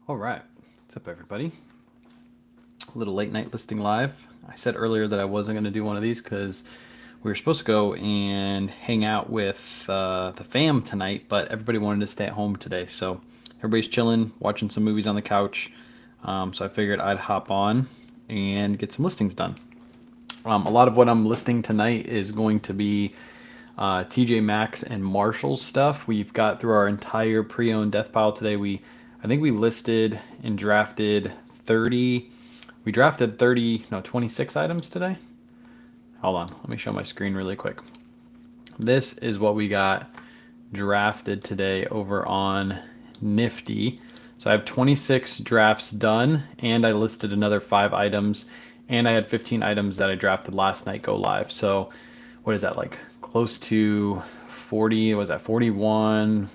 All right, what's up, everybody? A little late night listing live. I said earlier that I wasn't going to do one of these because we were supposed to go and hang out with the fam tonight, but everybody wanted to stay at home today. So everybody's chilling, watching some movies on the couch. So I figured I'd hop on and get some listings done. A lot of what I'm listing tonight is going to be TJ Maxx and Marshalls stuff. We've got through our entire pre-owned death pile today. I think we listed and drafted 30. We drafted 26 items today. Hold on, let me show my screen really quick. This is what we got drafted today over on Nifty. So I have 26 drafts done, and I listed another 5 items, and I had 15 items that I drafted last night go live. So what is that, like close to 40? Was that 41,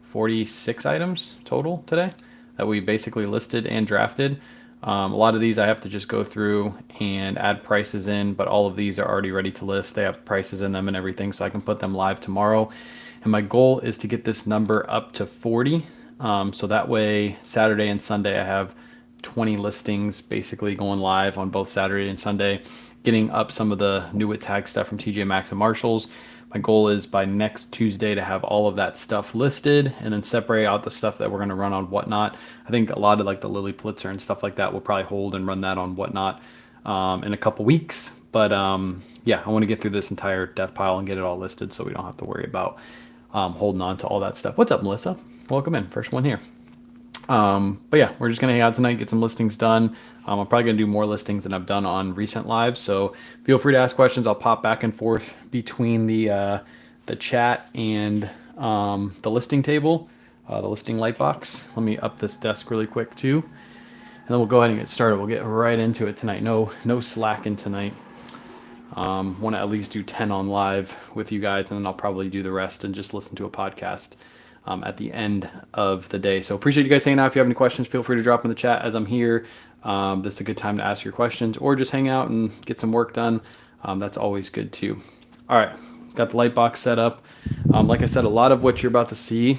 46 items total today that we basically listed and drafted? A lot of these I have to just go through and add prices in, but all of these are already ready to list. They have prices in them and everything, so I can put them live tomorrow. And my goal is to get this number up to 40. So that way, Saturday and Sunday, I have 20 listings basically going live on both Saturday and Sunday, getting up some of the new tag stuff from TJ Maxx and Marshalls. My goal is by next Tuesday to have all of that stuff listed and then separate out the stuff that we're going to run on Whatnot. I think a lot of like the Lily Pulitzer and stuff like that we'll probably hold and run that on Whatnot in a couple weeks. But yeah, I want to get through this entire death pile and get it all listed so we don't have to worry about holding on to all that stuff. What's up, Melissa? Welcome in. First one here. But yeah, we're just going to hang out tonight, get some listings done. I'm probably going to do more listings than I've done on recent lives. So feel free to ask questions. I'll pop back and forth between the chat and the listing table, the listing light box. Let me up this desk really quick too. And then we'll go ahead and get started. We'll get right into it tonight. No slacking tonight. Want to at least do 10 on live with you guys, and then I'll probably do the rest and just listen to a podcast at the end of the day. So appreciate you guys hanging out. If you have any questions, feel free to drop in the chat as I'm here. This is a good time to ask your questions or just hang out and get some work done. That's always good too. All right, got the light box set up. Like I said, a lot of what you're about to see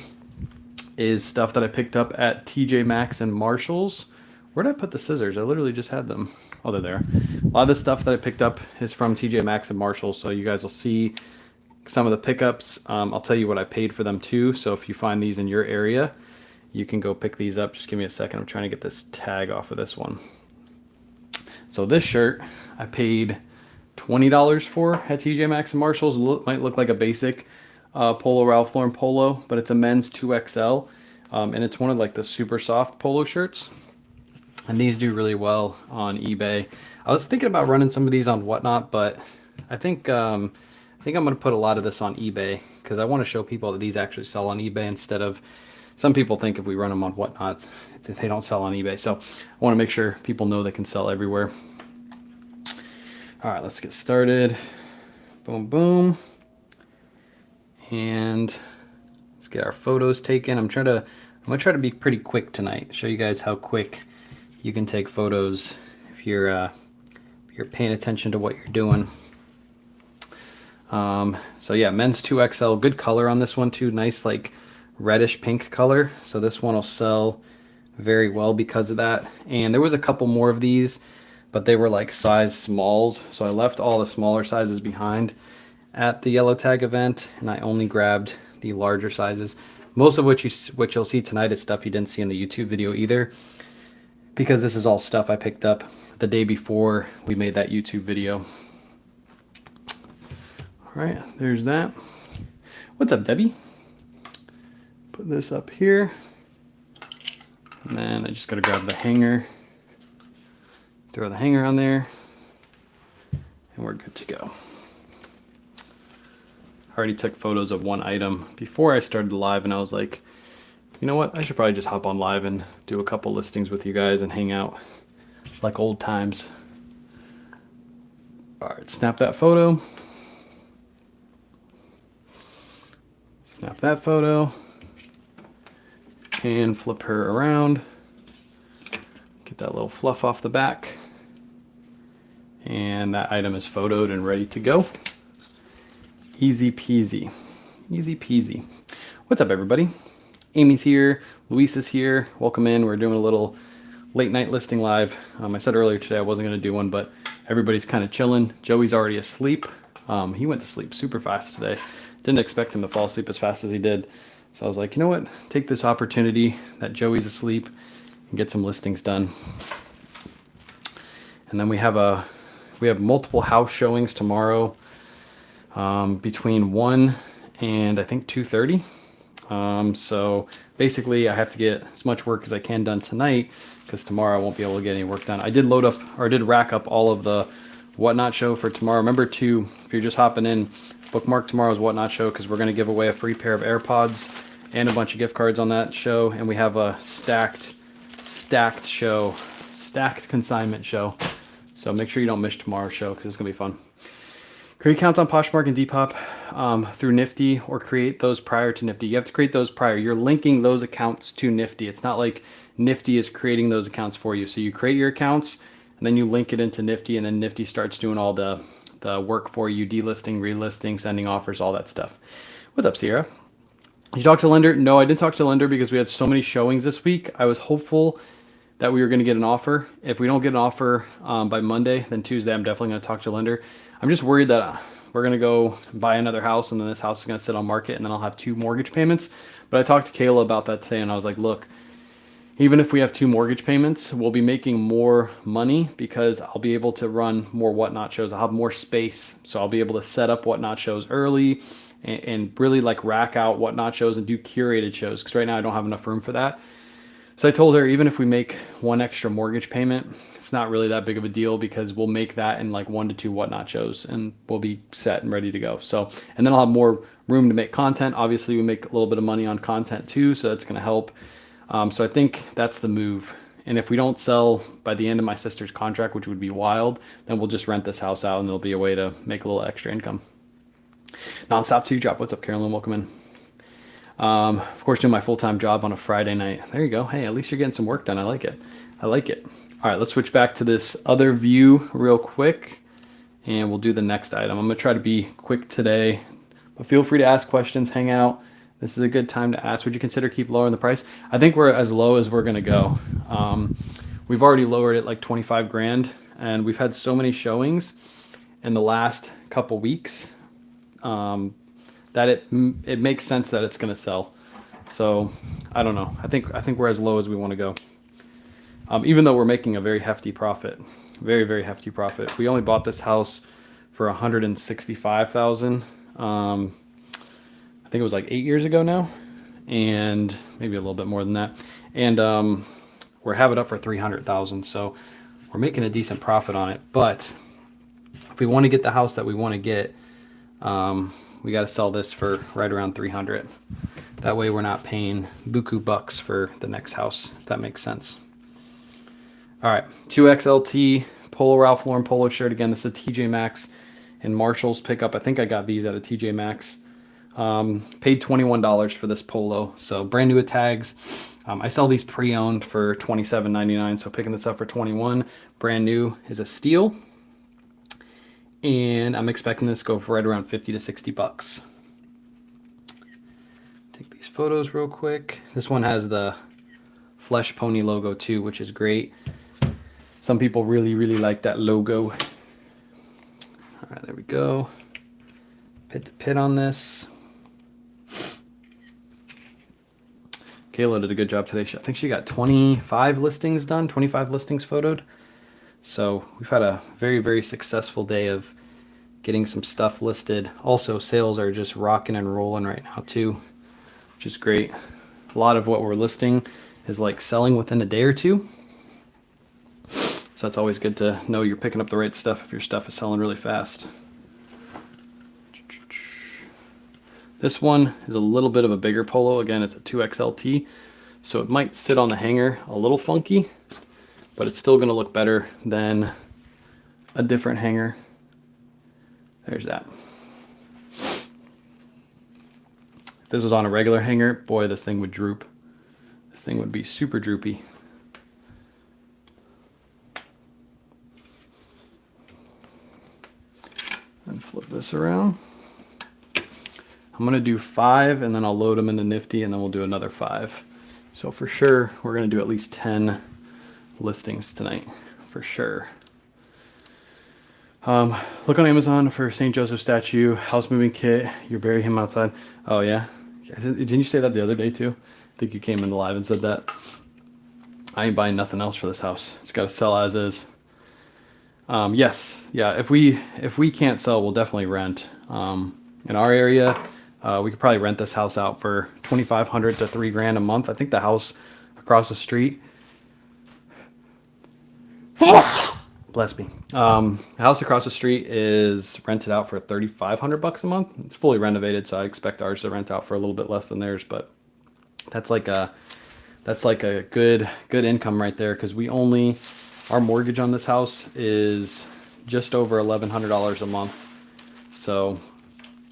is stuff that I picked up at TJ Maxx and Marshalls. Where did I put the scissors? I literally just had them. Oh, they're there. A lot of the stuff that I picked up is from TJ Maxx and Marshalls, so you guys will see some of the pickups. I'll tell you what I paid for them too, so if you find these in your area, you can go pick these up. Just give me a second. I'm trying to get this tag off of this one. So this shirt I paid $20 for at TJ Maxx and Marshalls. Might look like a basic Polo Ralph Lauren polo, but it's a men's 2XL, and it's one of like the super soft polo shirts. And these do really well on eBay. I was thinking about running some of these on Whatnot, but I think I'm going to put a lot of this on eBay because I want to show people that these actually sell on eBay instead of, some people think if we run them on Whatnot, they don't sell on eBay. So I want to make sure people know they can sell everywhere. All right, let's get started. Boom, boom. And let's get our photos taken. I'm going to try to be pretty quick tonight. Show you guys how quick you can take photos if you're paying attention to what you're doing. So yeah, men's 2XL, good color on this one too. Nice like reddish pink color. So this one will sell very well because of that. And there was a couple more of these, but they were like size smalls. So I left all the smaller sizes behind at the yellow tag event, and I only grabbed the larger sizes. Most of what you'll see tonight is stuff you didn't see in the YouTube video either, because this is all stuff I picked up the day before we made that YouTube video. All right, there's that. What's up, Debbie? Put this up here. And then I just gotta grab the hanger, throw the hanger on there, and we're good to go. I already took photos of one item before I started the live, and I was like, you know what? I should probably just hop on live and do a couple listings with you guys and hang out like old times. All right, snap that photo. Snap that photo. And flip her around. Get that little fluff off the back. And that item is photoed and ready to go. Easy peasy. Easy peasy. What's up, everybody? Amy's here. Luis is here. Welcome in. We're doing a little late night listing live. I said earlier today I wasn't going to do one, but everybody's kind of chilling. Joey's already asleep. He went to sleep super fast today. Didn't expect him to fall asleep as fast as he did. So I was like, you know what? Take this opportunity that Joey's asleep and get some listings done. And then we have multiple house showings tomorrow between 1 and I think 2:30. So basically I have to get as much work as I can done tonight because tomorrow I won't be able to get any work done. I did rack up all of the Whatnot show for tomorrow. Remember to, if you're just hopping in, bookmark tomorrow's Whatnot show because we're going to give away a free pair of AirPods and a bunch of gift cards on that show. And we have a stacked consignment show. So make sure you don't miss tomorrow's show because it's going to be fun. Create accounts on Poshmark and Depop through Nifty or create those prior to Nifty. You have to create those prior. You're linking those accounts to Nifty. It's not like Nifty is creating those accounts for you. So you create your accounts and then you link it into Nifty, and then Nifty starts doing all the work for you, delisting, relisting, sending offers, all that stuff. What's up, Sierra? Did you talk to lender? No, I didn't talk to lender because we had so many showings this week. I was hopeful that we were going to get an offer. If we don't get an offer by Monday, then Tuesday I'm definitely going to talk to lender. I'm just worried that we're going to go buy another house and then this house is going to sit on market and then I'll have 2 mortgage payments. But I talked to Kayla about that today and I was like, look, even if we have 2 mortgage payments, we'll be making more money because I'll be able to run more Whatnot shows. I'll have more space. So I'll be able to set up Whatnot shows early and really like rack out Whatnot shows and do curated shows. Because right now I don't have enough room for that. So I told her, even if we make 1 extra mortgage payment, it's not really that big of a deal because we'll make that in like 1 to 2 Whatnot shows and we'll be set and ready to go. So, and then I'll have more room to make content. Obviously we make a little bit of money on content too. So that's going to help. So I think that's the move. And if we don't sell by the end of my sister's contract, which would be wild, then we'll just rent this house out and there'll be a way to make a little extra income. Nonstop 2 drop. What's up, Carolyn? Welcome in. Of course, doing my full-time job on a Friday night. There you go. Hey, at least you're getting some work done. I like it. I like it. All right, let's switch back to this other view real quick and we'll do the next item. I'm going to try to be quick today, but feel free to ask questions, hang out. This is a good time to ask. Would you consider keep lowering the price? I think we're as low as we're going to go. We've already lowered it like 25 grand and we've had so many showings in the last couple weeks that it makes sense that it's going to sell. So I don't know. I think we're as low as we want to go. Even though we're making a very hefty profit, very, very hefty profit. We only bought this house for $165,000. I think it was like 8 years ago now, and maybe a little bit more than that. And we're having it up for $300,000. So we're making a decent profit on it. But if we want to get the house that we want to get, we got to sell this for right around 300. That way we're not paying buku bucks for the next house, if that makes sense. All right, 2XLT Polo Ralph Lauren polo shirt. Again, this is a TJ Maxx and Marshall's pickup. I think I got these at a TJ Maxx. Paid $21 for this polo. So brand new with tags. I sell these pre-owned for $27.99. So picking this up for $21, brand new, is a steal. And I'm expecting this to go for right around 50 to 60 bucks. Take these photos real quick. This one has the Flesh Pony logo too, which is great. Some people really, really like that logo. All right, there we go. Pit to pit on this. Kayla did a good job today. I think she got 25 listings done, 25 listings photoed. So we've had a very, very successful day of getting some stuff listed. Also, sales are just rocking and rolling right now too, which is great. A lot of what we're listing is like selling within a day or two. So that's always good to know you're picking up the right stuff if your stuff is selling really fast. This one is a little bit of a bigger polo. Again, it's a 2XLT, so it might sit on the hanger a little funky, but it's still gonna look better than a different hanger. There's that. If this was on a regular hanger, boy, this thing would droop. This thing would be super droopy. And flip this around. I'm going to do 5 and then I'll load them into Nifty and then we'll do another 5. So for sure, we're going to do at least 10 listings tonight, for sure. Look on Amazon for St. Joseph statue, house moving kit. You bury him outside. Oh yeah, didn't you say that the other day too? I think you came in the live and said that. I ain't buying nothing else for this house. It's got to sell as is. Yes, yeah. If we can't sell, we'll definitely rent. In our area, we could probably rent this house out for $2,500 to $3,000 a month. I think the house across the street. Bless me. The house across the street is rented out for $3,500 a month. It's fully renovated, so I expect ours to rent out for a little bit less than theirs. But that's like a good income right there, because our mortgage on this house is just over $1,100 a month. So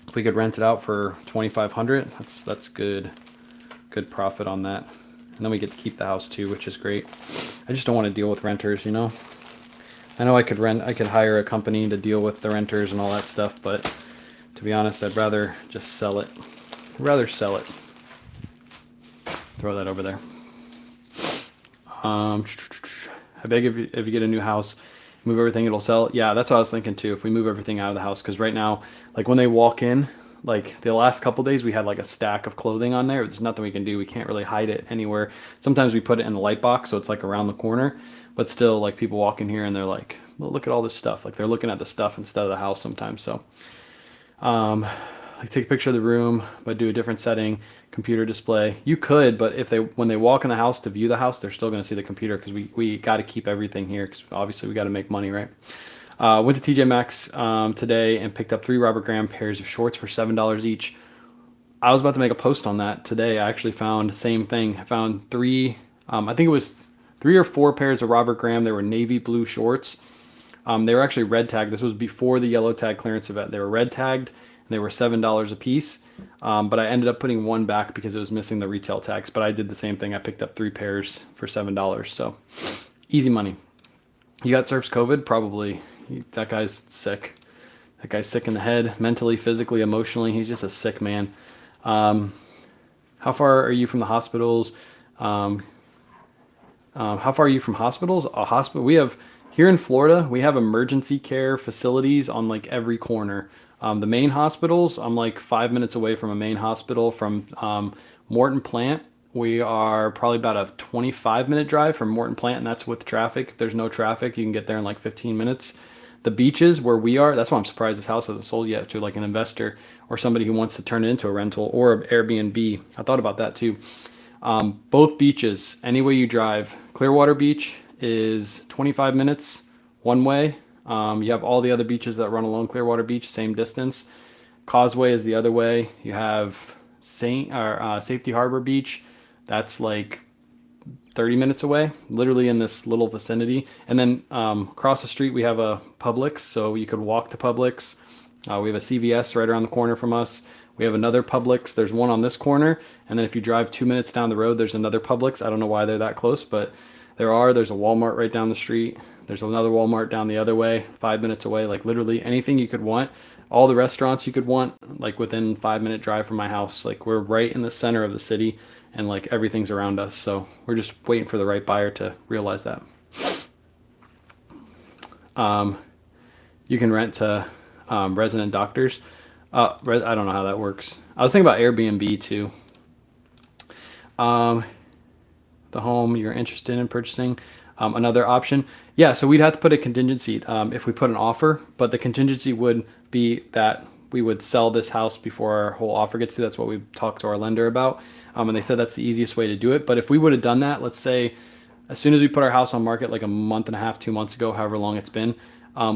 if we could rent it out for $2,500, that's good profit on that. And then we get to keep the house too, which is great. I just don't want to deal with renters, you know. I know I could hire a company to deal with the renters and all that stuff, but to be honest, I'd rather just sell it. Throw that over there. I beg if you get a new house, move everything, it'll sell. Yeah, that's what I was thinking too. If we move everything out of the house, because right now, like when they walk in, like the last couple days, we had like a stack of clothing on there. There's nothing we can do. We can't really hide it anywhere. Sometimes we put it in the light box, so it's like around the corner. But still, like people walk in here and they're like, well, look at all this stuff. Like they're looking at the stuff instead of the house sometimes. So, like take a picture of the room, but do a different setting, computer display. You could, but when they walk in the house to view the house, they're still going to see the computer, because we got to keep everything here, because obviously we got to make money, right? Went to TJ Maxx today and picked up 3 Robert Graham pairs of shorts for $7 each. I was about to make a post on that today. I actually found the same thing. I found 3, I think it was 3 or 4 pairs of Robert Graham. They were navy blue shorts. They were actually red tagged. This was before the yellow tag clearance event. They were red tagged, and they were $7 a piece. But I ended up putting one back because it was missing the retail tags. But I did the same thing. I picked up 3 pairs for $7. So easy money. You got Surf's COVID? Probably. That guy's sick. That guy's sick in the head, mentally, physically, emotionally. He's just a sick man. How far are you from the hospitals? How far are you from hospitals? A hospital. We have here in Florida, we have emergency care facilities on like every corner. The main hospitals, I'm like 5 minutes away from a main hospital. From Morton Plant, we are probably about a 25-minute drive from Morton Plant, and that's with traffic. If there's no traffic, you can get there in like 15 minutes. The beaches where we are, that's why I'm surprised this house hasn't sold yet to like an investor or somebody who wants to turn it into a rental or an Airbnb. I thought about that too. Both beaches, any way you drive, Clearwater Beach is 25 minutes one way. You have all the other beaches that run along Clearwater Beach, same distance. Causeway is the other way. You have Safety Harbor Beach, that's like 30 minutes away, literally in this little vicinity. And then across the street we have a Publix, so you could walk to Publix. We have a CVS right around the corner from us. We have another Publix. There's one on this corner, and then if you drive 2 minutes down the road, there's another Publix. I don't know why they're that close, but there's a Walmart right down the street. There's another Walmart down the other way, 5 minutes away. Like literally anything you could want, all the restaurants you could want, like within 5-minute drive from my house. Like we're right in the center of the city, and like everything's around us. So we're just waiting for the right buyer to realize that. You can rent to resident doctors. I don't know how that works. I was thinking about Airbnb too. The home you're interested in purchasing, another option. Yeah, so we'd have to put a contingency if we put an offer, but the contingency would be that we would sell this house before our whole offer gets to. That's what we talked to our lender about. And they said that's the easiest way to do it. But if we would have done that, let's say as soon as we put our house on market, like a month and a half, 2 months ago, however long it's been,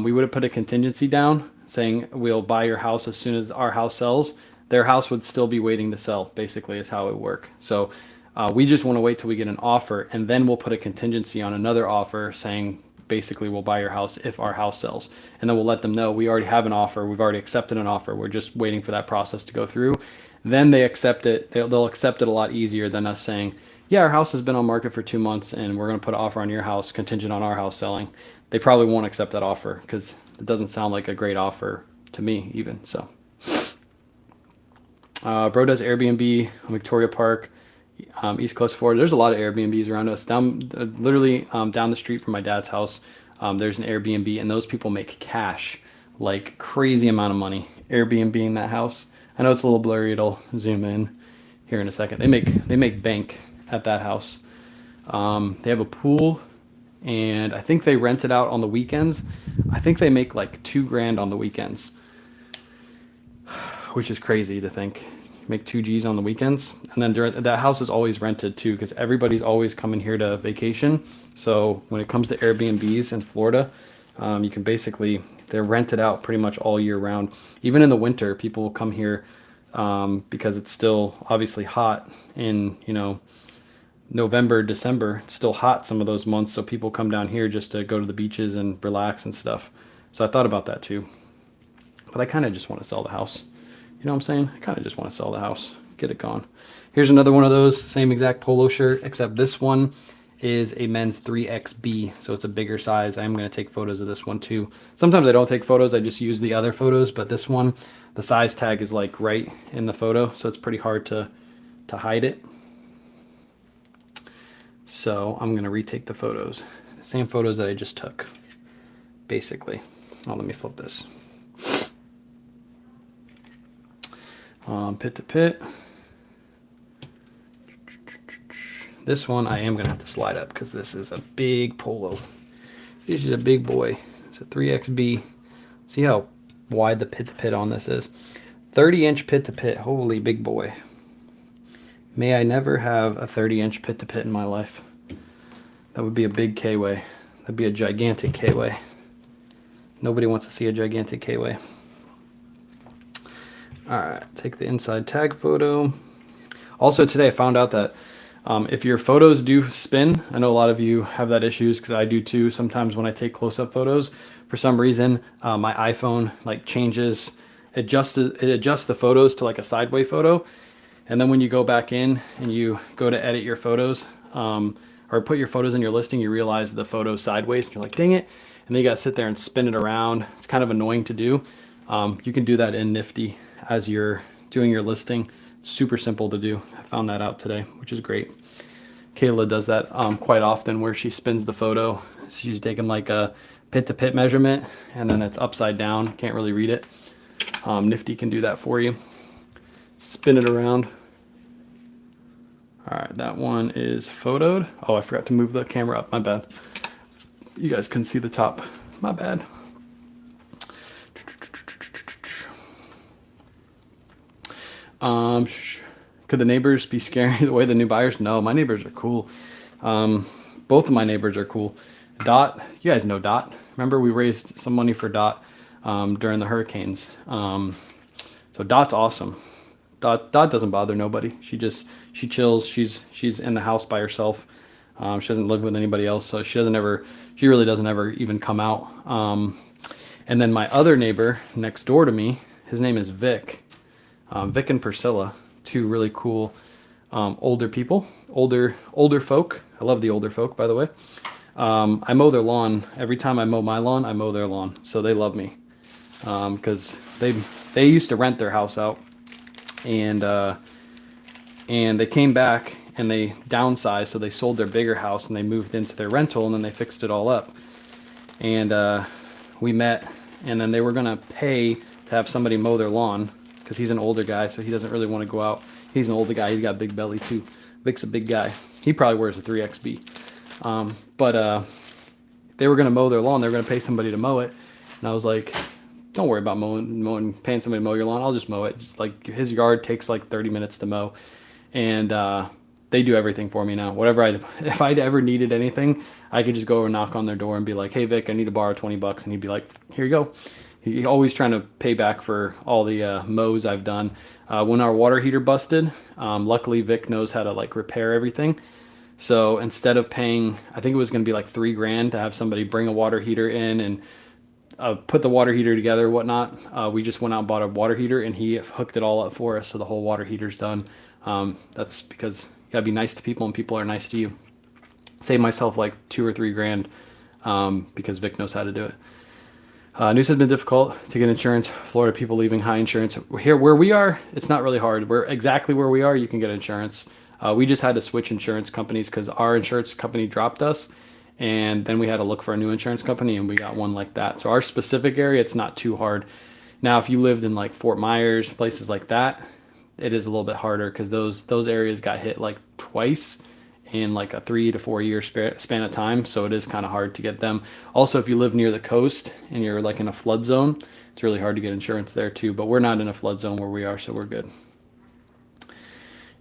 we would have put a contingency down saying we'll buy your house as soon as our house sells. Their house would still be waiting to sell, basically, is how it would work. So we just want to wait till we get an offer, and then we'll put a contingency on another offer saying basically we'll buy your house if our house sells. And then we'll let them know we already have an offer. We've already accepted an offer. We're just waiting for that process to go through. Then they accept it. They'll accept it a lot easier than us saying, yeah, our house has been on market for 2 months and we're going to put an offer on your house contingent on our house selling. They probably won't accept that offer because it doesn't sound like a great offer to me even. So bro does Airbnb, Victoria Park. East Coast Florida. There's a lot of Airbnbs around us. Literally down the street from my dad's house, there's an Airbnb, and those people make cash, like crazy amount of money. Airbnb in that house. I know it's a little blurry. It'll zoom in here in a second. They make bank at that house. They have a pool, and I think they rent it out on the weekends. I think they make like $2,000 on the weekends, which is crazy to think. Make 2 G's on the weekends, and then that house is always rented too, because everybody's always coming here to vacation. So when it comes to Airbnbs in Florida, you can basically, they're rented out pretty much all year round. Even in the winter, people will come here because it's still obviously hot in, you know, November, December. It's still hot some of those months, so people come down here just to go to the beaches and relax and stuff. So I thought about that too, but I kind of just want to sell the house. You know what I'm saying? I kind of just want to sell the house, get it gone. Here's another one of those, same exact polo shirt, except this one is a men's 3XB, so it's a bigger size. I'm going to take photos of this one too. Sometimes I don't take photos, I just use the other photos, but this one, the size tag is like right in the photo, so it's pretty hard to hide it. So I'm going to retake the photos, the same photos that I just took, basically. Oh, let me flip this. Pit to pit. This one I am going to have to slide up because this is a big polo. This is a big boy. It's a 3XB. See how wide the pit to pit on this is. 30-inch pit to pit. Holy big boy. May I never have a 30-inch pit to pit in my life. That would be a big K-way. That'd be a gigantic K-way. Nobody wants to see a gigantic K-way. Alright, take the inside tag photo. Also today I found out that if your photos do spin, I know a lot of you have that issues because I do too. Sometimes when I take close-up photos, for some reason my iPhone like it adjusts the photos to like a sideways photo, and then when you go back in and you go to edit your photos or put your photos in your listing, you realize the photo's sideways and you're like, dang it, and then you got to sit there and spin it around. It's kind of annoying to do. You can do that in Nifty as you're doing your listing. Super simple to do. I found that out today, which is great. Kayla does that quite often, where she spins the photo. She's taking like a pit to pit measurement and then it's upside down, can't really read it. Nifty can do that for you. Spin it around. All right, that one is photoed. Oh, I forgot to move the camera up, my bad. You guys couldn't see the top, my bad. Could the neighbors be scary the way the new buyers? No, my neighbors are cool. Both of my neighbors are cool. Dot, you guys know Dot. Remember we raised some money for Dot during the hurricanes. So Dot's awesome. Dot doesn't bother nobody. She chills. She's in the house by herself. She doesn't live with anybody else, so she really doesn't ever even come out. And then my other neighbor next door to me, his name is Vic. Vic and Priscilla, two really cool older people, older folk. I love the older folk, by the way. I mow their lawn. Every time I mow my lawn, I mow their lawn. So they love me because they used to rent their house out, and they came back and they downsized. So they sold their bigger house and they moved into their rental, and then they fixed it all up. And we met, and then they were gonna pay to have somebody mow their lawn, because he's an older guy, so he doesn't really want to go out. He's an older guy. He's got a big belly too. Vic's a big guy. He probably wears a 3XB. But they were going to mow their lawn. They were going to pay somebody to mow it. And I was like, don't worry about paying somebody to mow your lawn. I'll just mow it. Just like his yard takes like 30 minutes to mow. And they do everything for me now. If I'd ever needed anything, I could just go over and knock on their door and be like, hey Vic, I need to borrow $20. And he'd be like, here you go. He's always trying to pay back for all the mows I've done. When our water heater busted, luckily Vic knows how to like repair everything. So instead of paying, I think it was going to be like $3,000 to have somebody bring a water heater in and put the water heater together, whatnot. We just went out and bought a water heater, and he hooked it all up for us. So the whole water heater's done. That's because you gotta be nice to people, and people are nice to you. Save myself like $2,000 or $3,000 because Vic knows how to do it. News has been difficult to get insurance. Florida people leaving high insurance. Here where we are, it's not really hard. We're exactly where we are. You can get insurance. We just had to switch insurance companies because our insurance company dropped us, and then we had to look for a new insurance company, and we got one like that. So our specific area, it's not too hard. Now, if you lived in like Fort Myers, places like that, it is a little bit harder because those areas got hit like twice in like a 3 to 4 year span of time. So it is kind of hard to get them. Also, if you live near the coast and you're like in a flood zone, it's really hard to get insurance there too. But we're not in a flood zone where we are, so we're good.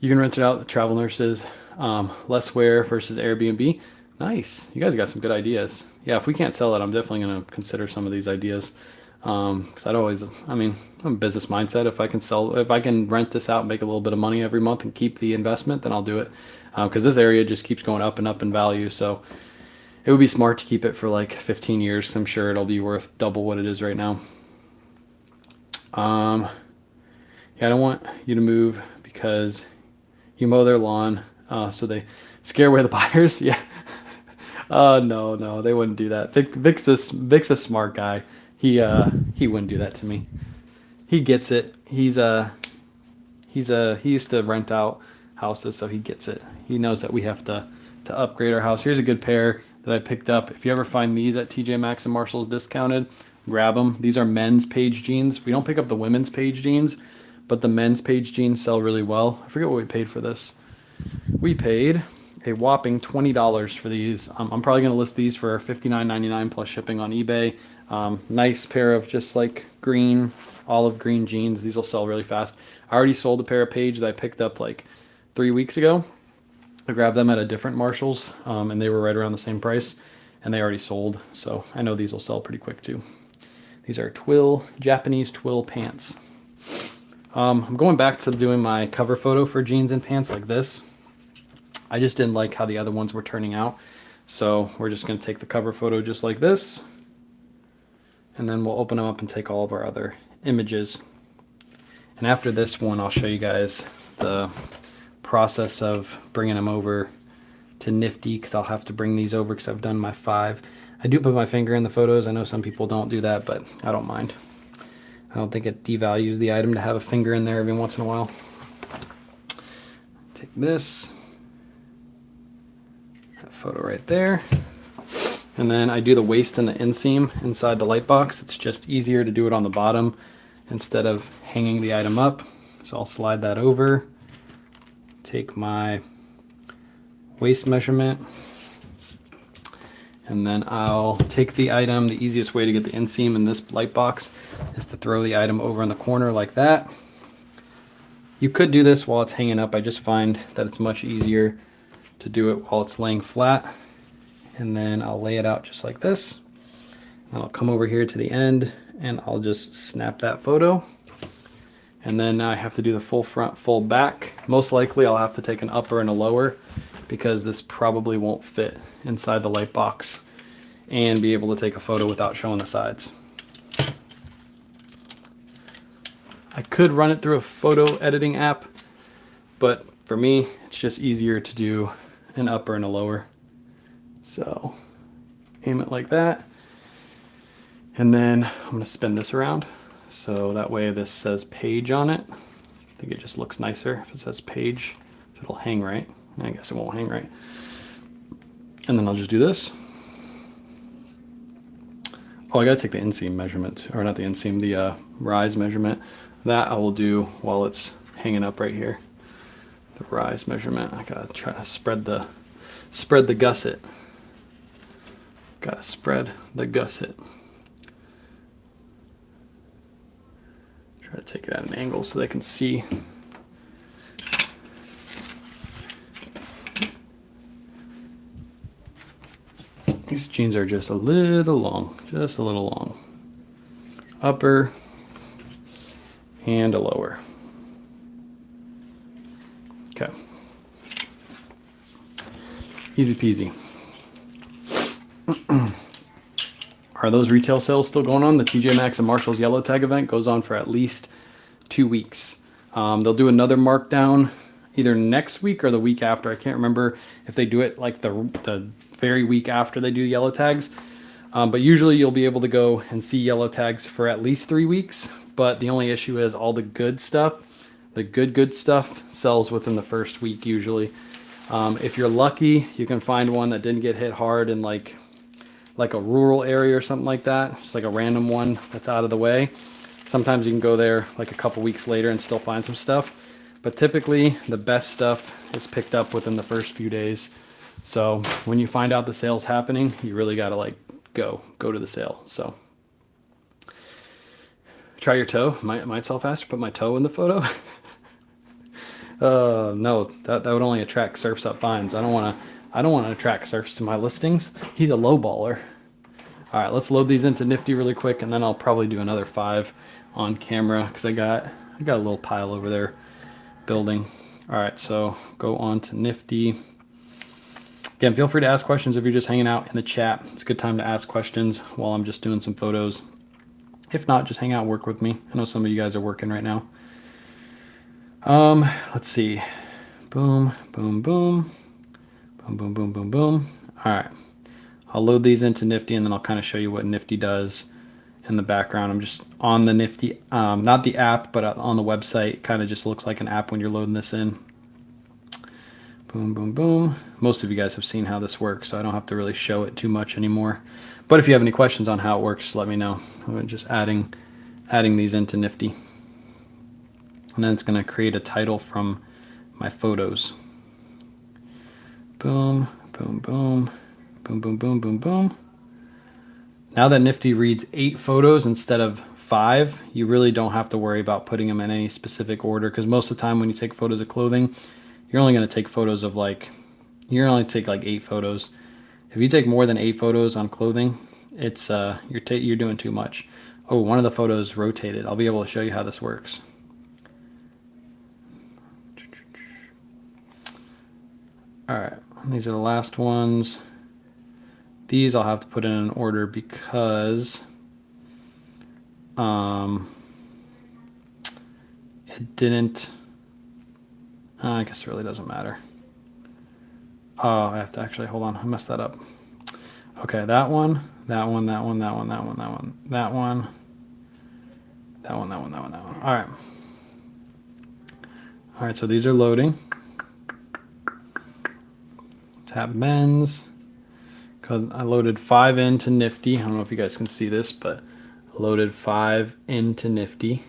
You can rent it out, the travel nurses, less wear versus Airbnb. Nice. You guys got some good ideas. Yeah, if we can't sell it, I'm definitely going to consider some of these ideas. Because I'd always, I mean, I'm a business mindset. If I can rent this out and make a little bit of money every month and keep the investment, then I'll do it. Because this area just keeps going up and up in value. So it would be smart to keep it for like 15 years. 'Cause I'm sure it'll be worth double what it is right now. Yeah, I don't want you to move because you mow their lawn. So they scare away the buyers. Yeah. No, they wouldn't do that. Vic's a smart guy. He wouldn't do that to me. He gets it. He used to rent out houses, so he gets it. He knows that we have to upgrade our house. Here's a good pair that I picked up. If you ever find these at TJ Maxx and Marshalls discounted, grab them. These are men's page jeans. We don't pick up the women's page jeans, but the men's page jeans sell really well. I forget what we paid for this. We paid a whopping $20 for these. I'm probably going to list these for $59.99 plus shipping on eBay. Nice pair of just like olive green jeans. These will sell really fast. I already sold a pair of Page that I picked up like 3 weeks ago. I grabbed them at a different Marshalls, and they were right around the same price, and they already sold. So I know these will sell pretty quick too. These are Japanese twill pants. I'm going back to doing my cover photo for jeans and pants like this. I just didn't like how the other ones were turning out. So we're just going to take the cover photo just like this. And then we'll open them up and take all of our other images. And after this one, I'll show you guys the process of bringing them over to Nifty, because I'll have to bring these over because I've done my 5. I do put my finger in the photos. I know some people don't do that, but I don't mind. I don't think it devalues the item to have a finger in there every once in a while. Take this, that photo right there. And then I do the waist and the inseam inside the light box. It's just easier to do it on the bottom instead of hanging the item up. So I'll slide that over, take my waist measurement, and then I'll take the item. The easiest way to get the inseam in this light box is to throw the item over in the corner like that. You could do this while it's hanging up. I just find that it's much easier to do it while it's laying flat. And then I'll lay it out just like this. And I'll come over here to the end and I'll just snap that photo. And then now I have to do the full front, full back. Most likely I'll have to take an upper and a lower because this probably won't fit inside the light box and be able to take a photo without showing the sides. I could run it through a photo editing app, but for me, it's just easier to do an upper and a lower. So aim it like that. And then I'm going to spin this around. So that way this says Page on it. I think it just looks nicer if it says Page. If it'll hang right. I guess it won't hang right. And then I'll just do this. Oh, I gotta take the inseam measurement, or not the inseam, the rise measurement. That I will do while it's hanging up right here. The rise measurement. I gotta try to spread the gusset. Gotta spread the gusset. Try to take it at an angle so they can see. These jeans are just a little long, just a little long. Upper and a lower. Okay. Easy peasy. Are those retail sales still going on? The TJ Maxx and Marshalls Yellow Tag event goes on for at least 2 weeks. They'll do another markdown either next week or the week after. I can't remember if they do it like the very week after they do yellow tags. But usually you'll be able to go and see yellow tags for at least 3 weeks. But the only issue is all the good stuff The good stuff sells within the first week usually. If you're lucky, you can find one that didn't get hit hard in like a rural area or something like that. Just like a random one that's out of the way. Sometimes you can go there like a couple weeks later and still find some stuff. But typically the best stuff is picked up within the first few days. So when you find out the sale's happening, you really got to like go to the sale. So try your toe. Might sell faster. Put my toe in the photo. No, that would only attract surfs up finds. I don't want to attract surfs to my listings. He's a low baller. All right, let's load these into Nifty really quick, and then I'll probably do another 5 on camera because I got a little pile over there building. All right, so go on to Nifty. Again, feel free to ask questions if you're just hanging out in the chat. It's a good time to ask questions while I'm just doing some photos. If not, just hang out and work with me. I know some of you guys are working right now. Let's see. Boom, boom, boom. Boom, boom, boom, boom, boom. All right. I'll load these into Nifty and then I'll kind of show you what Nifty does in the background. I'm just on the Nifty, not the app, but on the website. Kind of just looks like an app when you're loading this in. Boom, boom, boom. Most of you guys have seen how this works, so I don't have to really show it too much anymore. But if you have any questions on how it works, just let me know. I'm just adding these into Nifty. And then it's going to create a title from my photos. Boom, boom, boom, boom, boom, boom, boom, boom. Now that Nifty reads 8 photos instead of 5, you really don't have to worry about putting them in any specific order, because most of the time when you take photos of clothing, you're only going to take photos of like 8 photos. If you take more than 8 photos on clothing, it's you're doing too much. Oh, one of the photos rotated. I'll be able to show you how this works. All right, these are the last ones. These I'll have to put in an order because it didn't. I guess it really doesn't matter. Oh, I have to actually, hold on, I messed that up. Okay, that one, that one, that one, that one, that one, that one, that one, that one, that one, that one, that one. All right. All right, so these are loading. Tab men's. I loaded 5 into Nifty. I don't know if you guys can see this, but I loaded 5 into Nifty.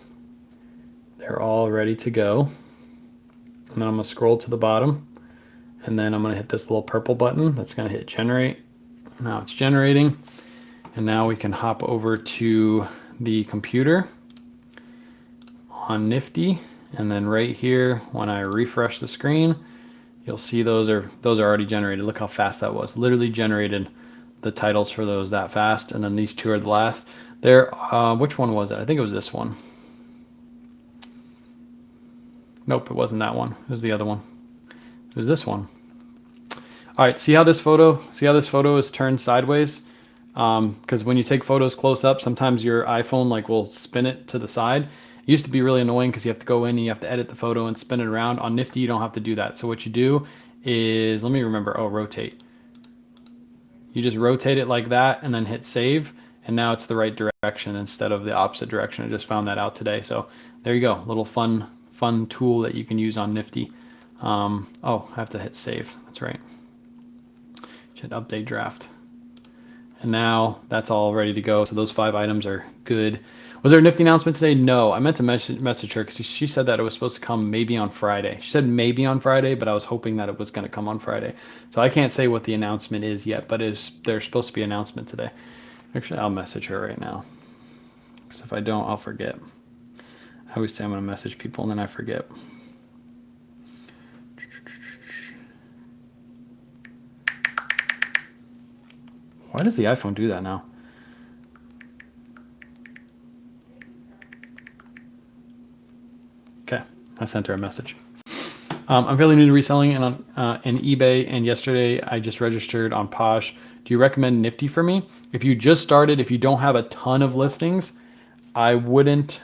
They're all ready to go. And then I'm going to scroll to the bottom. And then I'm going to hit this little purple button. That's going to hit generate. Now it's generating. And now we can hop over to the computer on Nifty. And then right here, when I refresh the screen, you'll see those are already generated. Look how fast that was. Literally generated the titles for those that fast. And then these 2 are the last. There, which one was it? I think it was this one. Nope, it wasn't that one. It was the other one. It was this one. All right, see how this photo is turned sideways? Because when you take photos close up, sometimes your iPhone will spin it to the side. It used to be really annoying because you have to go in and you have to edit the photo and spin it around. On Nifty, you don't have to do that. So what you do is, let me remember, rotate. You just rotate it like that and then hit save. And now it's the right direction instead of the opposite direction. I just found that out today. So there you go, little fun tool that you can use on Nifty. Oh, I have to hit save. That's right. Should update draft. And now that's all ready to go. So those 5 items are good. Was there a Nifty announcement today? No, I meant to message her because she said that it was supposed to come maybe on Friday. She said maybe on Friday, but I was hoping that it was going to come on Friday. So I can't say what the announcement is yet, but there's supposed to be an announcement today. Actually, I'll message her right now. Because if I don't, I'll forget. I always say I'm going to message people and then I forget. Why does the iPhone do that now? Okay, I sent her a message. I'm fairly new to reselling and on in eBay, and yesterday I just registered on Posh. Do you recommend Nifty for me? If you just started, if you don't have a ton of listings, I wouldn't.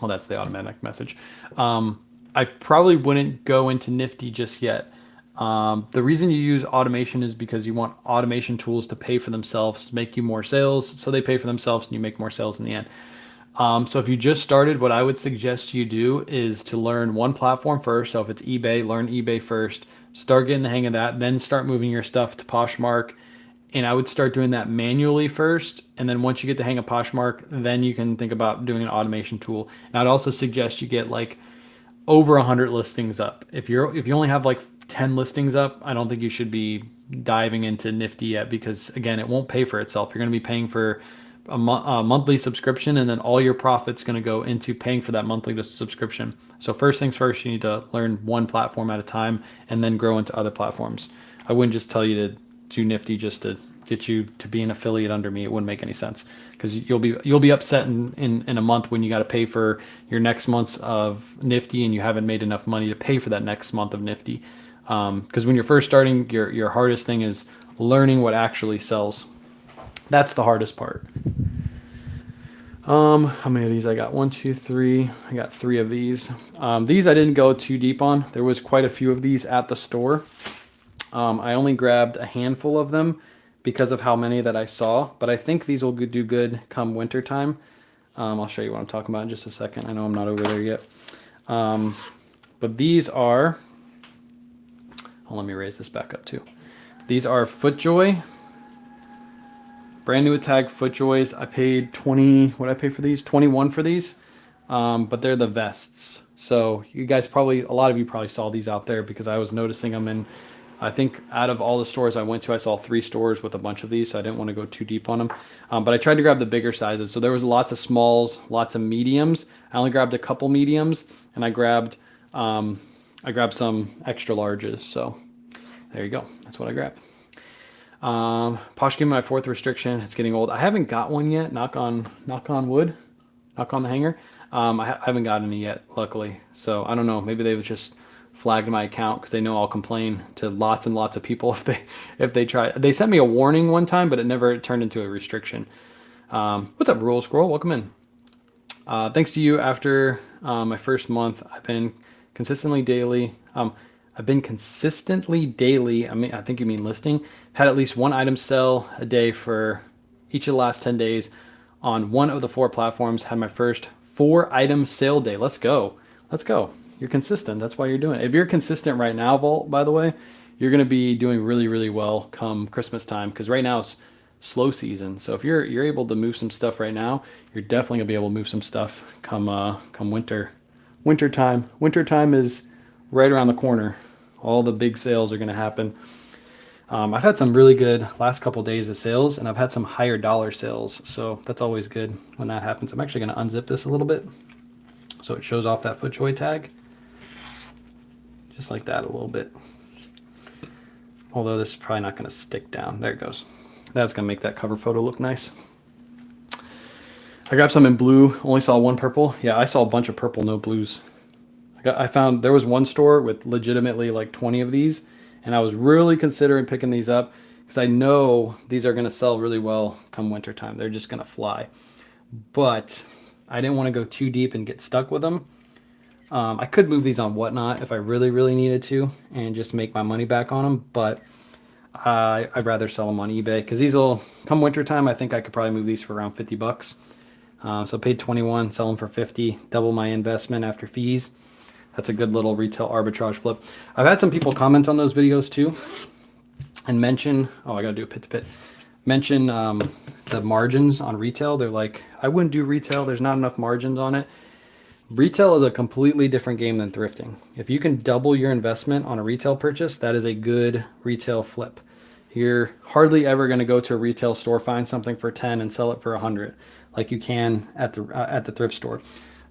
Well, that's the automatic message. I probably wouldn't go into Nifty just yet. The reason you use automation is because you want automation tools to pay for themselves, to make you more sales, so they pay for themselves and you make more sales in the end. So if you just started, what I would suggest you do is to learn one platform first. So if it's eBay, learn eBay first, start getting the hang of that, then start moving your stuff to Poshmark. And I would start doing that manually first. And then once you get the hang of Poshmark, then you can think about doing an automation tool. And I'd also suggest you get like over 100 listings up. If you only have like 10 listings up, I don't think you should be diving into Nifty yet, because again, it won't pay for itself. You're going to be paying for a monthly subscription, and then all your profit's going to go into paying for that monthly subscription. So first things first, you need to learn one platform at a time and then grow into other platforms. I wouldn't just tell you to do Nifty just to get you to be an affiliate under me. It wouldn't make any sense, because you'll be upset in a month when you got to pay for your next month's of Nifty and you haven't made enough money to pay for that next month of Nifty. Because when you're first starting, your hardest thing is learning what actually sells. That's the hardest part. How many of these I got? 1, 2, 3. I got 3 of these. These I didn't go too deep on. There was quite a few of these at the store. I only grabbed a handful of them because of how many that I saw, but I think these will do good come winter time. I'll show you what I'm talking about in just a second. I know I'm not over there yet. But these are, oh, let me raise this back up too. These are FootJoy. Brand new tag FootJoys. I paid 20, what did I pay for these? 21 for these. But they're the vests. So you guys probably, a lot of you probably saw these out there, because I was noticing them in, I think out of all the stores I went to, I saw 3 stores with a bunch of these, so I didn't want to go too deep on them. But I tried to grab the bigger sizes. So there was lots of smalls, lots of mediums. I only grabbed a couple mediums, and I grabbed some extra larges. So there you go. That's what I grabbed. Posh gave me my 4th restriction. It's getting old. I haven't got one yet. Knock on wood. Knock on the hanger. I haven't got any yet, luckily. So I don't know. Maybe they've just flagged my account because they know I'll complain to lots and lots of people if they try. They sent me a warning one time, but it never turned into a restriction. What's up, Rule Scroll? Welcome in. Thanks to you, after my first month, I've been consistently daily. I mean, I think you mean listing. Had at least one item sell a day for each of the last 10 days on one of the 4 platforms. Had my first 4 item sale day. Let's go. Let's go. You're consistent. That's why you're doing it. If you're consistent right now, Vault, by the way, you're going to be doing really, really well come Christmas time, because right now it's slow season. So if you're able to move some stuff right now, you're definitely going to be able to move some stuff come winter time. Winter time is right around the corner. All the big sales are going to happen. I've had some really good last couple days of sales, and I've had some higher dollar sales. So that's always good when that happens. I'm actually going to unzip this a little bit so it shows off that FootJoy tag. Just like that a little bit. Although this is probably not going to stick down. There it goes. That's going to make that cover photo look nice. I grabbed some in blue. Only saw 1 purple. Yeah, I saw a bunch of purple, no blues. I found there was one store with legitimately like 20 of these, and I was really considering picking these up because I know these are going to sell really well come winter time. They're just going to fly. But I didn't want to go too deep and get stuck with them. I could move these on Whatnot if I really, really needed to and just make my money back on them, but I'd rather sell them on eBay, because these will, come winter time, I think I could probably move these for around 50 bucks. So I paid 21, sell them for 50, double my investment after fees. That's a good little retail arbitrage flip. I've had some people comment on those videos too and mention, oh, I gotta do a pit to pit, mention the margins on retail. They're like, I wouldn't do retail, there's not enough margins on it. Retail is a completely different game than thrifting. If you can double your investment on a retail purchase, that is a good retail flip. You're hardly ever going to go to a retail store, find something for 10 and sell it for 100 like you can at the thrift store.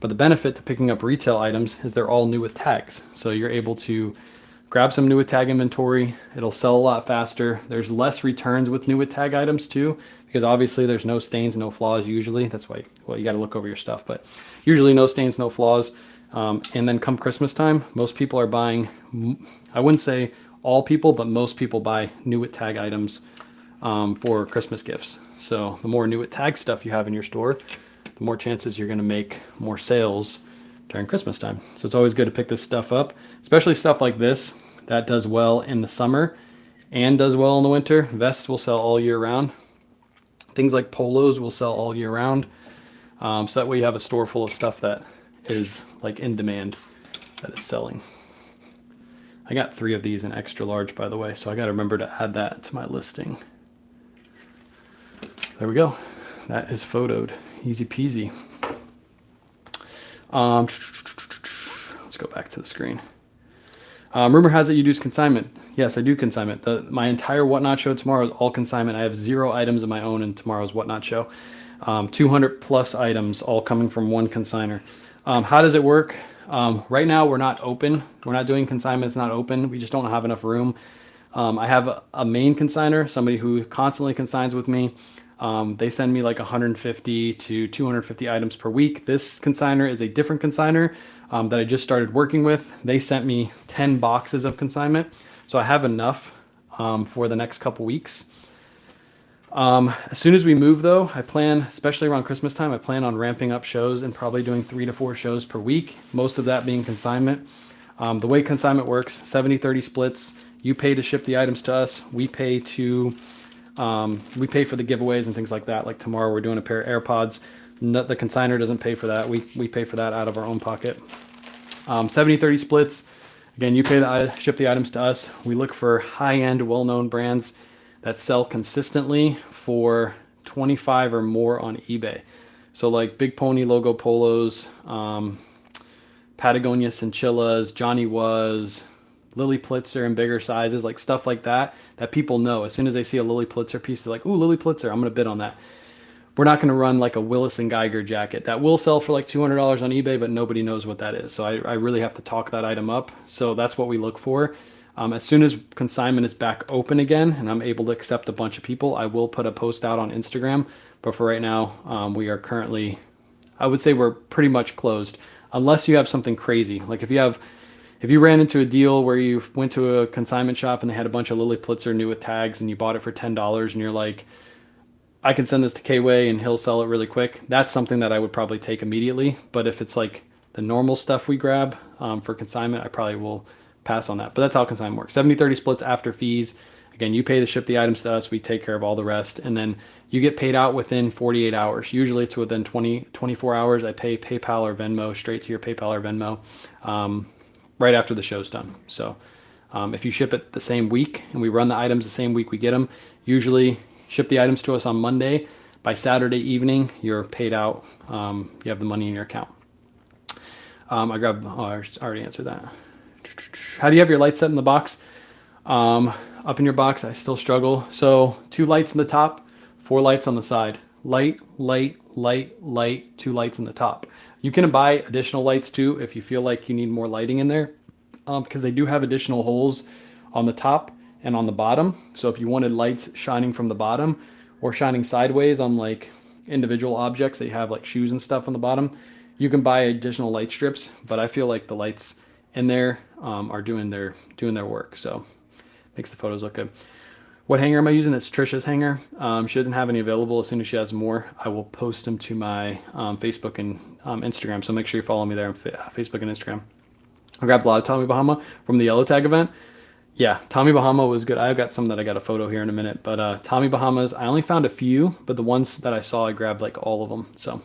But the benefit to picking up retail items is they're all new with tags. So you're able to grab some new with tag inventory. It'll sell a lot faster. There's less returns with new with tag items too, because obviously there's no stains, no flaws usually. That's why, well, you got to look over your stuff, but usually no stains, no flaws. And then come Christmas time, most people are buying, I wouldn't say all people, but most people buy new with tag items for Christmas gifts. So the more new with tag stuff you have in your store, the more chances you're going to make more sales during Christmas time. So it's always good to pick this stuff up, especially stuff like this that does well in the summer and does well in the winter. Vests will sell all year round. Things like polos will sell all year round. So that way you have a store full of stuff that is like in demand, that is selling. I got 3 of these in extra large, by the way, so I got to remember to add that to my listing. There we go. That is photoed. Easy peasy. Let's go back to the screen. Rumor has it you do consignment. Yes, I do consignment. My entire Whatnot show tomorrow is all consignment. I have 0 items of my own in tomorrow's Whatnot show. 200 plus items, all coming from one consigner. How does it work? Right now, we're not open. We're not doing consignment. It's not open. We just don't have enough room. I have a main consigner, somebody who constantly consigns with me. They send me like 150 to 250 items per week. This consigner is a different consigner that I just started working with. They sent me 10 boxes of consignment. So I have enough for the next couple weeks. As soon as we move though, I plan, especially around Christmas time, I plan on ramping up shows and probably doing 3 to 4 shows per week, most of that being consignment. The way consignment works, 70-30 splits. You pay to ship the items to us. We pay for the giveaways and things like that. Like tomorrow we're doing a pair of AirPods. The consigner doesn't pay for that. We pay for that out of our own pocket. 70-30 splits. Again, you pay to ship the items to us. We look for high-end, well-known brands that sell consistently for 25 or more on eBay. So like Big Pony logo polos, Patagonia cinchillas, Johnny Was, Lily Pulitzer in bigger sizes, like stuff like that people know. As soon as they see a Lily Pulitzer piece, they're like, ooh, Lily Pulitzer, I'm gonna bid on that. We're not gonna run like a Willis and Geiger jacket. That will sell for like $200 on eBay, but nobody knows what that is. So I really have to talk that item up. So that's what we look for. As soon as consignment is back open again and I'm able to accept a bunch of people, I will put a post out on Instagram. But for right now, we are currently, I would say we're pretty much closed. Unless you have something crazy. Like if you ran into a deal where you went to a consignment shop and they had a bunch of Lily Pulitzer new with tags and you bought it for $10 and you're like, I can send this to K-Way and he'll sell it really quick. That's something that I would probably take immediately. But if it's like the normal stuff we grab for consignment, I probably will pass on that. But that's how consignment works. 70-30 splits after fees. Again, you pay to ship the items to us. We take care of all the rest. And then you get paid out within 48 hours. Usually it's within 24 hours. I pay PayPal or Venmo straight to your PayPal or Venmo right after the show's done. So if you ship it the same week and we run the items the same week we get them, usually ship the items to us on Monday. By Saturday evening, you're paid out. You have the money in your account. I already answered that. How do you have your lights set in the box? Up in your box, I still struggle. So 2 lights in the top, 4 lights on the side. Light, light, light, light, 2 lights in the top. You can buy additional lights too if you feel like you need more lighting in there, because they do have additional holes on the top and on the bottom. So if you wanted lights shining from the bottom or shining sideways on like individual objects that you have like shoes and stuff on the bottom, you can buy additional light strips. But I feel like the lights in there are doing their work, so makes the photos look good. What hanger am I using? It's Trisha's hanger. She doesn't have any available. As soon as she has more, I will post them to my Facebook and Instagram. So make sure you follow me there on Facebook and Instagram. I grabbed a lot of Tommy Bahama from the Yellow Tag event. Yeah, Tommy Bahama was good. I've got some that I got a photo here in a minute, but Tommy Bahamas, I only found a few, but the ones that I saw, I grabbed like all of them. So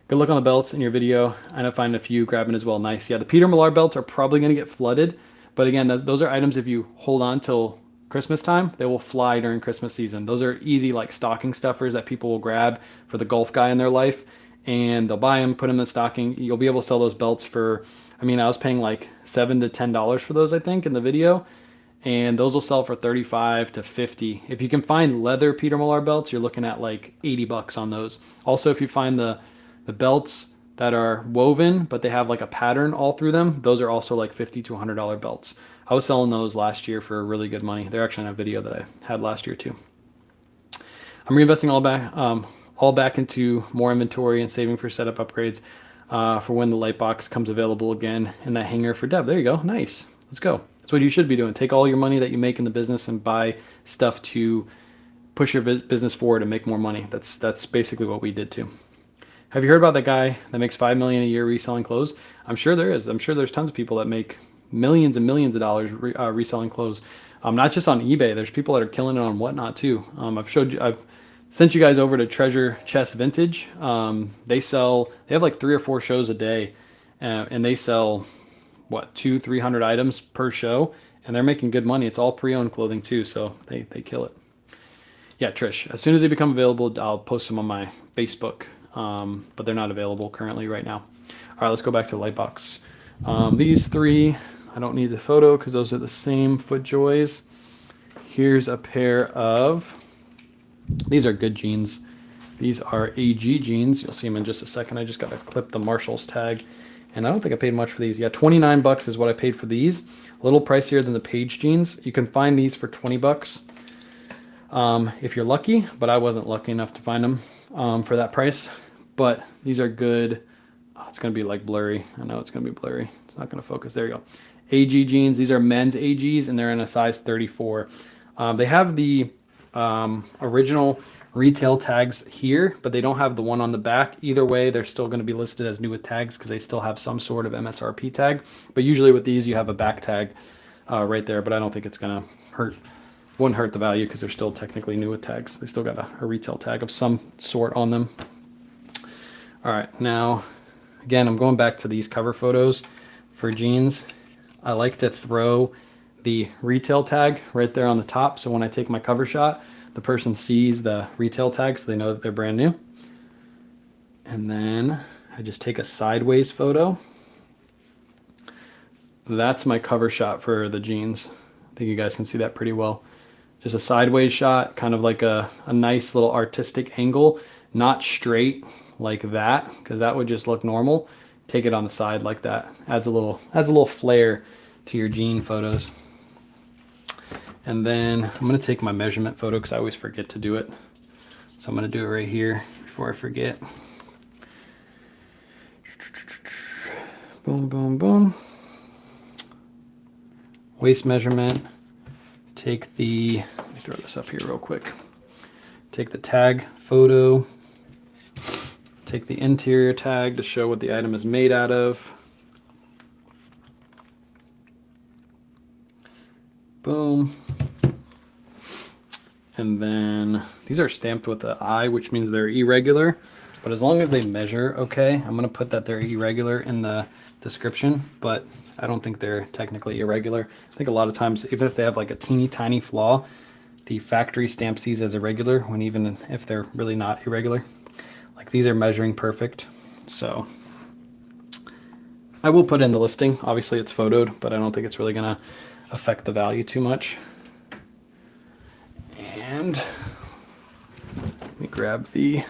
good luck on the belts in your video. I ended up finding a few, grabbing as well. Nice. Yeah, the Peter Millar belts are probably going to get flooded, but again, those are items if you hold on till Christmas time, they will fly during Christmas season. Those are easy like stocking stuffers that people will grab for the golf guy in their life, and they'll buy them, put them in the stocking. You'll be able to sell those belts for, I mean, I was paying like $7 to $10 for those, I think, in the video, and those will sell for $35 to $50. If you can find leather Peter Millar belts, you're looking at like $80 on those. Also, if you find the belts that are woven, but they have like a pattern all through them, those are also like $50 to $100 belts. I was selling those last year for really good money. They're actually in a video that I had last year too. I'm reinvesting all back into more inventory and saving for setup upgrades for when the light box comes available again, and that hanger for Deb. There you go. Nice. Let's go. That's what you should be doing. Take all your money that you make in the business and buy stuff to push your business forward and make more money. That's basically what we did too. Have you heard about that guy that makes $5 million a year reselling clothes? I'm sure there is. I'm sure there's tons of people that make millions and millions of dollars reselling clothes. Not just on eBay. There's people that are killing it on Whatnot too. I've sent you guys over to Treasure Chest Vintage. They have like 3 or 4 shows a day, and they sell what 200-300 items per show, and they're making good money. It's all pre-owned clothing too, so they kill it. Yeah, Trish, as soon as they become available, I'll post them on my Facebook, but they're not available currently right now. All right, let's go back to the Lightbox. These 3, I don't need the photo because those are the same FootJoys. Here's a pair of, these are good jeans. These are AG jeans. You'll see them in just a second. I just got to clip the Marshalls tag. And I don't think I paid much for these. Yeah, 29 bucks is what I paid for these. A little pricier than the Page jeans. You can find these for 20 bucks if you're lucky, but I wasn't lucky enough to find them for that price. But these are good. Oh, it's going to be like blurry. I know it's going to be blurry. It's not going to focus. There you go. AG jeans. These are men's AGs, and they're in a size 34. They have the original retail tags here, but they don't have the one on the back. Either way, they're still going to be listed as new with tags because they still have some sort of MSRP tag. But usually with these, you have a back tag right there, but I don't think it's going to hurt. Wouldn't hurt the value because they're still technically new with tags. They still got a retail tag of some sort on them. All right, now, again, I'm going back to these cover photos for jeans. I like to throw the retail tag right there on the top, so when I take my cover shot, the person sees the retail tag so they know that they're brand new. And then I just take a sideways photo. That's my cover shot for the jeans. I think you guys can see that pretty well. Just a sideways shot, kind of like a nice little artistic angle, not straight like that, because that would just look normal. Take it on the side like that. Adds a little flair to your jean photos. And then I'm going to take my measurement photo because I always forget to do it. So I'm going to do it right here before I forget. Boom, boom, boom. Waist measurement. Take the, let me throw this up here real quick. Take the tag photo. Take the interior tag to show what the item is made out of. Boom. And then these are stamped with an I, which means they're irregular. But as long as they measure okay, I'm going to put that they're irregular in the description. But I don't think they're technically irregular. I think a lot of times, even if they have like a teeny tiny flaw, the factory stamps these as irregular, when even if they're really not irregular. Like these are measuring perfect. So I will put in the listing. Obviously it's photoed, but I don't think it's really going to affect the value too much. And let me grab the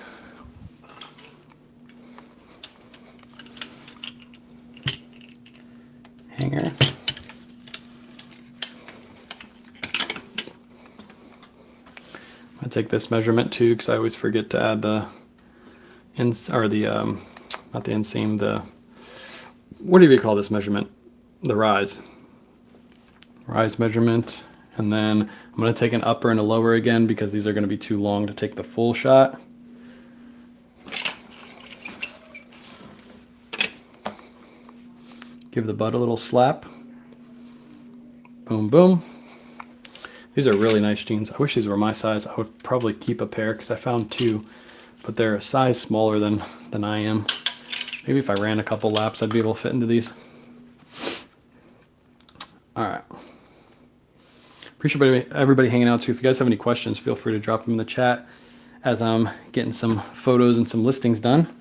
hanger. I'm gonna take this measurement too, because I always forget to add the not the inseam, the, what do you call this measurement? The rise measurement. And then I'm going to take an upper and a lower again because these are going to be too long to take the full shot. Give the butt a little slap. Boom, boom. These are really nice jeans. I wish these were my size. I would probably keep a pair because I found 2, but they're a size smaller than I am. Maybe if I ran a couple laps, I'd be able to fit into these. All right. Appreciate everybody hanging out too. If you guys have any questions, feel free to drop them in the chat. As I'm getting some photos and some listings done,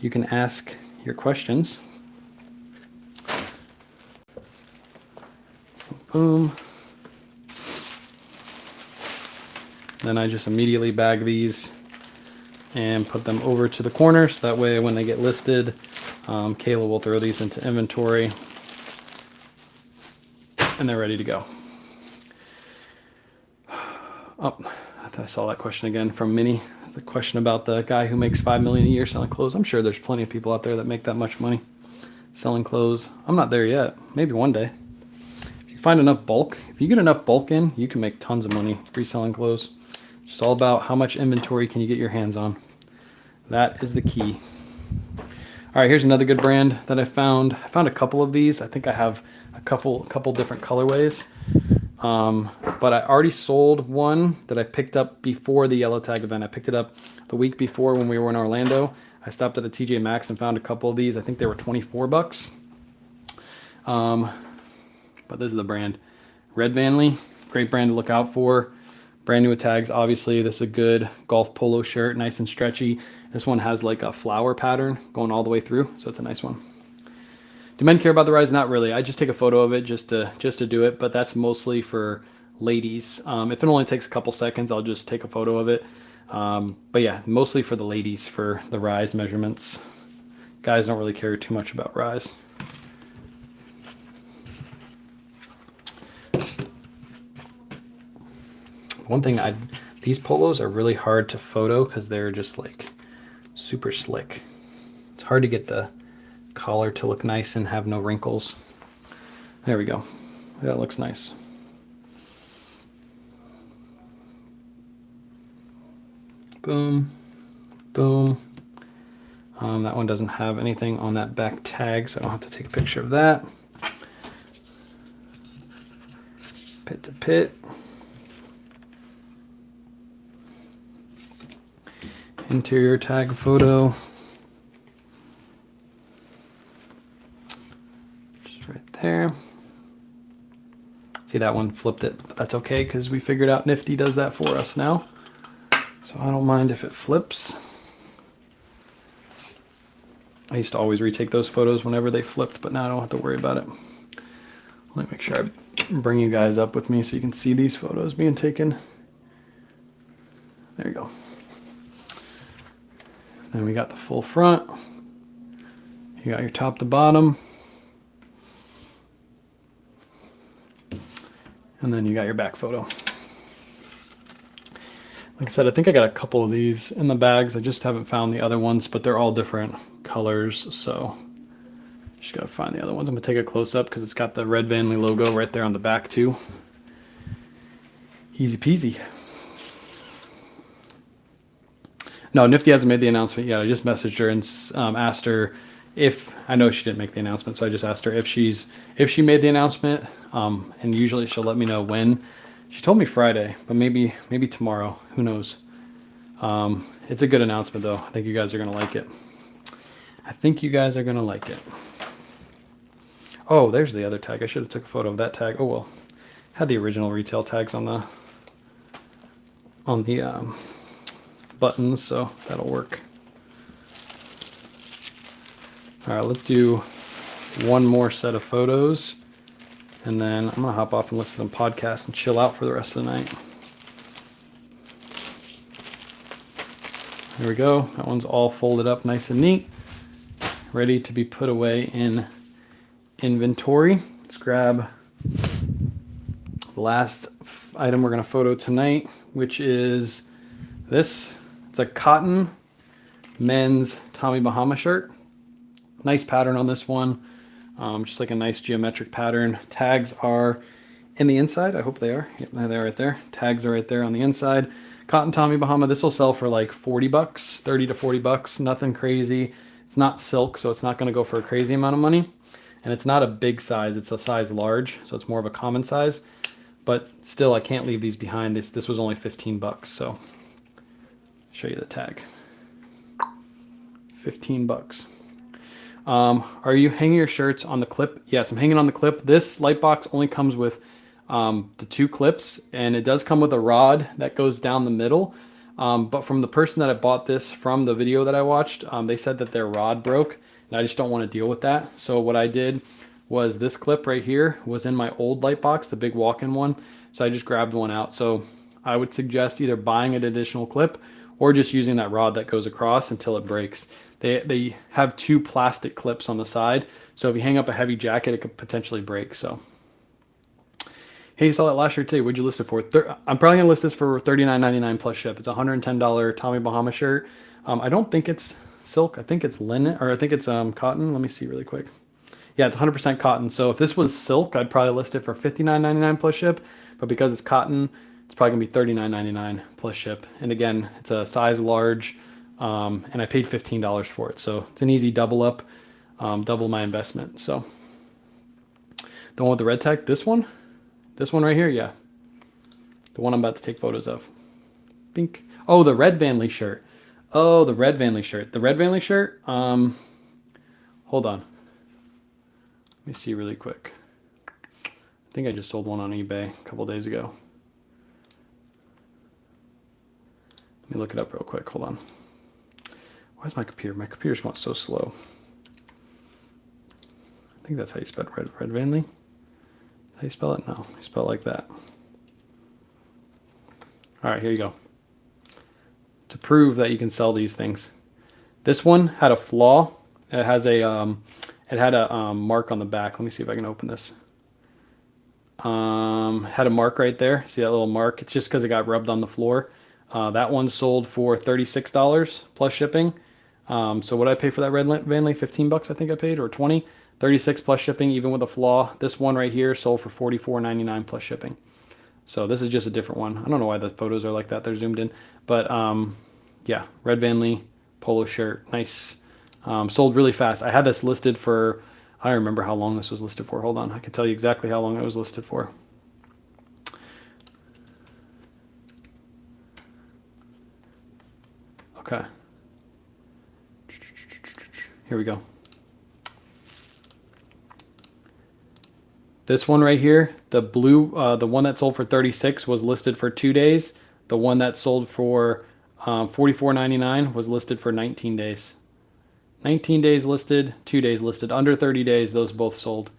you can ask your questions. Boom. Then I just immediately bag these and put them over to the corner, so that way when they get listed, Kayla will throw these into inventory and they're ready to go. Oh, I saw that question again from Minnie. The question about the guy who makes $5 million a year selling clothes. I'm sure there's plenty of people out there that make that much money selling clothes. I'm not there yet. Maybe one day. If you find enough bulk, if you get enough bulk in, you can make tons of money reselling clothes. It's just all about how much inventory can you get your hands on. That is the key. All right, here's another good brand that I found. I found a couple of these. I think I have a couple different colorways. But I already sold one that I picked up before the yellow tag event. I picked it up the week before when we were in Orlando. I stopped at a TJ Maxx and found a couple of these. I think they were 24 bucks. But this is the brand. Red Vanley, great brand to look out for. Brand new with tags, obviously. This is a good golf polo shirt, nice and stretchy. This one has like a flower pattern going all the way through, so it's a nice one. Do men care about the rise? Not really. I just take a photo of it just to do it, but that's mostly for ladies. If it only takes a couple seconds, I'll just take a photo of it. But yeah, mostly for the ladies for the rise measurements. Guys don't really care too much about rise. One thing, these polos are really hard to photo because they're just like super slick. It's hard to get the collar to look nice and have no wrinkles. There we go. That looks nice. Boom, boom. That one doesn't have anything on that back tag, so I don't have to take a picture of that. Pit to pit. Interior tag photo. Just right there. See, that one flipped it, but that's okay because we figured out Nifty does that for us now. So I don't mind if it flips. I used to always retake those photos whenever they flipped, but now I don't have to worry about it. Let me make sure I bring you guys up with me so you can see these photos being taken. There you go. Then we got the full front. You got your top to bottom. And then you got your back photo. Like I said, I think I got a couple of these in the bags. I just haven't found the other ones, but they're all different colors, so just gotta find the other ones. I'm gonna take a close up because it's got the Red Vanley logo right there on the back too. Easy peasy. No, Nifty hasn't made the announcement yet. I just messaged her and asked her if, I know she didn't make the announcement, so I just asked her if she made the announcement, and usually she'll let me know when. She told me Friday, but maybe tomorrow. Who knows? It's a good announcement though. I think you guys are gonna like it. I think you guys are gonna like it. Oh, there's the other tag. I should have took a photo of that tag. Oh well, had the original retail tags on the buttons, so that'll work. All right, let's do one more set of photos, and then I'm gonna hop off and listen to some podcasts and chill out for the rest of the night. There we go. That one's all folded up nice and neat, ready to be put away in inventory. Let's grab the last item we're gonna photo tonight, which is this. It's a cotton men's Tommy Bahama shirt. Nice pattern on this one. Just like a nice geometric pattern. Tags are in the inside. I hope they are. Yep, they're right there. Tags are right there on the inside. Cotton Tommy Bahama. This will sell for like 40 bucks, 30 to 40 bucks. Nothing crazy. It's not silk, so it's not going to go for a crazy amount of money. And it's not a big size. It's a size large, so it's more of a common size. But still, I can't leave these behind. This was only 15 bucks, so show you the tag. 15 bucks. Are you hanging your shirts on the clip? Yes, I'm hanging on the clip. This light box only comes with the 2 clips, and it does come with a rod that goes down the middle. But from the person that I bought this from, the video that I watched, they said that their rod broke, and I just don't want to deal with that. So what I did was this clip right here was in my old light box, the big walk-in one. So I just grabbed one out. So I would suggest either buying an additional clip or just using that rod that goes across until it breaks. They have 2 plastic clips on the side, so if you hang up a heavy jacket, it could potentially break. So, hey, you saw that last shirt today. What'd you list it for? I'm probably gonna list this for $39.99 plus ship. It's a $110 Tommy Bahama shirt. I don't think it's silk. I think it's linen, or I think it's cotton. Let me see really quick. Yeah, it's 100% cotton. So if this was silk, I'd probably list it for $59.99 plus ship. But because it's cotton, it's probably gonna be $39.99 plus ship. And again, it's a size large. And I paid $15 for it, so it's an easy double up, double my investment. So the one with the red tag, this one, This one right here, yeah. The one I'm about to take photos of. Bink. Oh, the red Van Lee shirt. Oh, the red Van Lee shirt. The red Van Lee shirt, hold on. Let me see really quick. I think I just sold one on eBay a couple days ago. Let me look it up real quick. Hold on. Why is my computer? My computer's going so slow. I think that's how you spell red Van Lee. How you spell it? No, you spell it like that. All right, here you go. To prove that you can sell these things. This one had a flaw. It has a mark on the back. Let me see if I can open this. Had a mark right there. See that little mark? It's just because it got rubbed on the floor. That one sold for $36 plus shipping. So what did I pay for that red Van Lee? 15 bucks I think I paid, or 20. 36 plus shipping, even with a flaw. This one right here sold for $44.99 plus shipping. So this is just a different one. I don't know why the photos are like that. They're zoomed in. But yeah, red Van Lee polo shirt. Nice. Sold really fast. I had this listed for, I don't remember how long this was listed for. Hold on. I can tell you exactly how long it was listed for. Okay. Here we go. This one right here, the blue, the one that sold for 36 was listed for 2 days. The one that sold for $44.99 was listed for 19 days. 19 days listed, 2 days listed. Under 30 days, those both sold.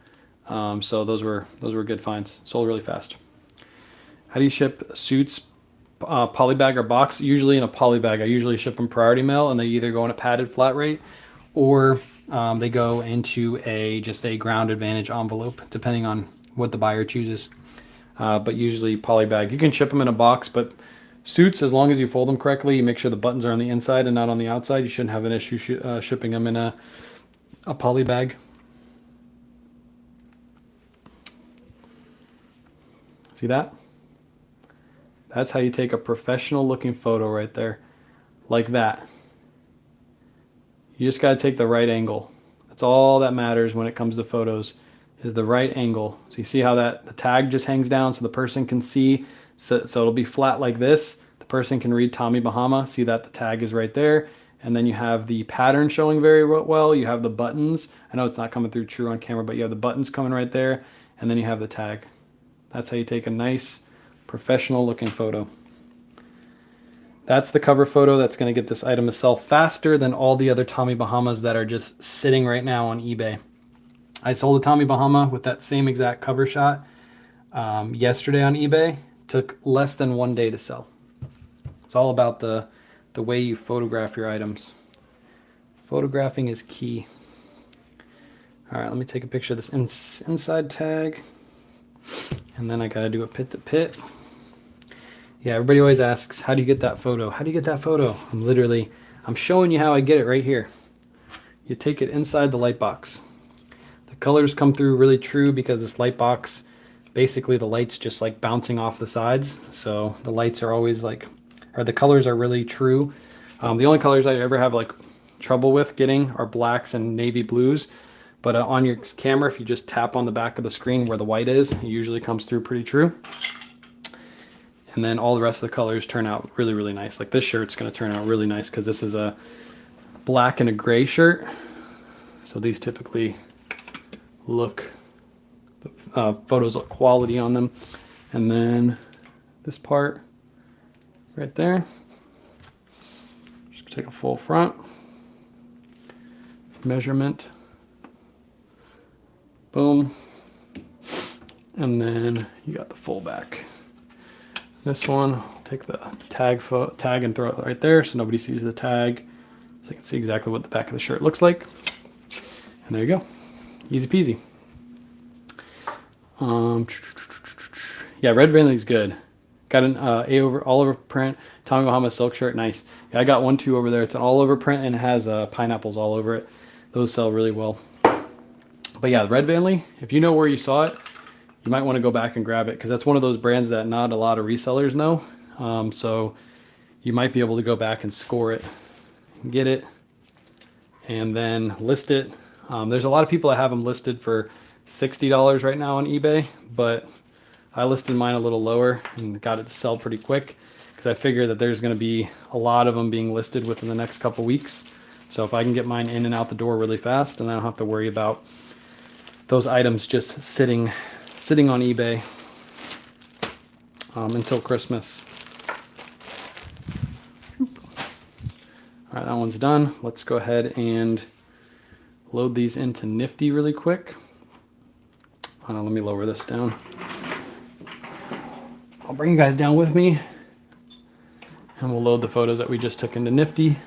So those were good finds. Sold really fast. How do you ship suits, polybag or box? Usually in a polybag. I usually ship them priority mail, and they either go in a padded flat rate or they go into just a ground advantage envelope, depending on what the buyer chooses. But usually polybag. You can ship them in a box, but suits, as long as you fold them correctly, you make sure the buttons are on the inside and not on the outside, you shouldn't have an issue shipping them in a polybag. See that? That's how you take a professional looking photo right there, like that. You just got to take the right angle. That's all that matters when it comes to photos, is the right angle. So you see how the tag just hangs down so the person can see. So it'll be flat like this. The person can read Tommy Bahama, see that the tag is right there. And then you have the pattern showing very well. You have the buttons. I know it's not coming through true on camera, but you have the buttons coming right there. And then you have the tag. That's how you take a nice professional looking photo. That's the cover photo that's going to get this item to sell faster than all the other Tommy Bahamas that are just sitting right now on eBay. I sold a Tommy Bahama with that same exact cover shot yesterday on eBay. Took less than 1 day to sell. It's all about the way you photograph your items. Photographing is key. All right, let me take a picture of this inside tag. And then I got to do a pit to pit. Yeah, everybody always asks, how do you get that photo? How do you get that photo? I'm showing you how I get it right here. You take it inside the light box. The colors come through really true because this light box, basically the light's just like bouncing off the sides. So the lights are always like, or the colors are really true. The only colors I ever have like trouble with getting are blacks and navy blues. But on your camera, if you just tap on the back of the screen where the white is, it usually comes through pretty true. And then all the rest of the colors turn out really, really nice. Like this shirt's going to turn out really nice because this is a black and a gray shirt. So these typically look, photos look quality on them. And then this part right there, just take a full front measurement. Boom. And then you got the full back. This one, I'll take the tag and throw it right there so nobody sees the tag. So you can see exactly what the back of the shirt looks like. And there you go. Easy peasy. Yeah, red Van Lee's good. Got an all over print Tommy Bahama silk shirt. Nice. Yeah, I got one too over there. It's an all over print and it has pineapples all over it. Those sell really well. But yeah, the red Van Lee, if you know where you saw it, you might want to go back and grab it because that's one of those brands that not a lot of resellers know. So you might be able to go back and score it, get it, and then list it. There's a lot of people that have them listed for $60 right now on eBay, but I listed mine a little lower and got it to sell pretty quick because I figure that there's going to be a lot of them being listed within the next couple weeks. So if I can get mine in and out the door really fast, then I don't have to worry about those items just sitting on eBay until Christmas. All right, that one's done. Let's go ahead and load these into Nifty really quick. Let me lower this down. I'll bring you guys down with me and we'll load the photos that we just took into Nifty. And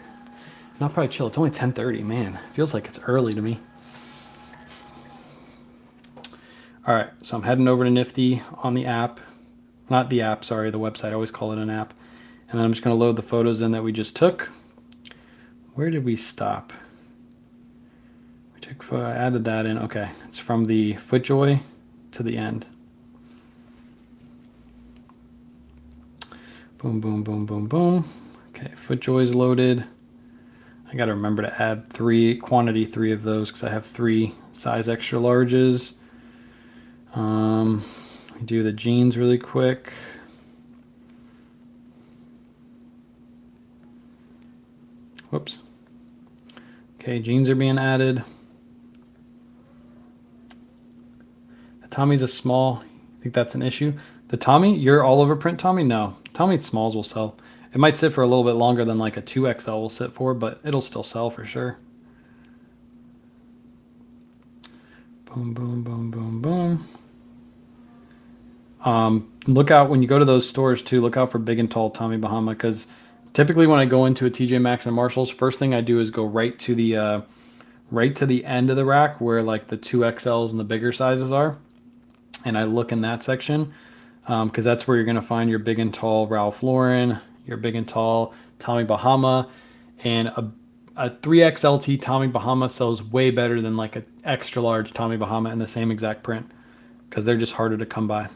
I'll probably chill. It's only 10:30, man. It feels like it's early to me. All right, so I'm heading over to Nifty on the app. Not the app, sorry, the website. I always call it an app. And then I'm just gonna load the photos in that we just took. Where did we stop? I added that in. Okay, it's from the FootJoy to the end. Boom, boom, boom, boom, boom. Okay, FootJoy's loaded. I got to remember to add quantity three of those because I have 3 size extra larges. We do the jeans really quick. Whoops. Okay, jeans are being added. Tommy's a small. I think that's an issue. The Tommy, you're all over print Tommy? No. Tommy smalls will sell. It might sit for a little bit longer than like a 2XL will sit for, but it'll still sell for sure. Boom, boom, boom, boom, boom. Look out when you go to those stores too. Look out for big and tall Tommy Bahama because typically when I go into a TJ Maxx and Marshalls, first thing I do is go right to the end of the rack where like the 2XLs and the bigger sizes are. And I look in that section because that's where you're going to find your big and tall Ralph Lauren, your big and tall Tommy Bahama, and a 3XLT Tommy Bahama sells way better than like an extra large Tommy Bahama in the same exact print because they're just harder to come by.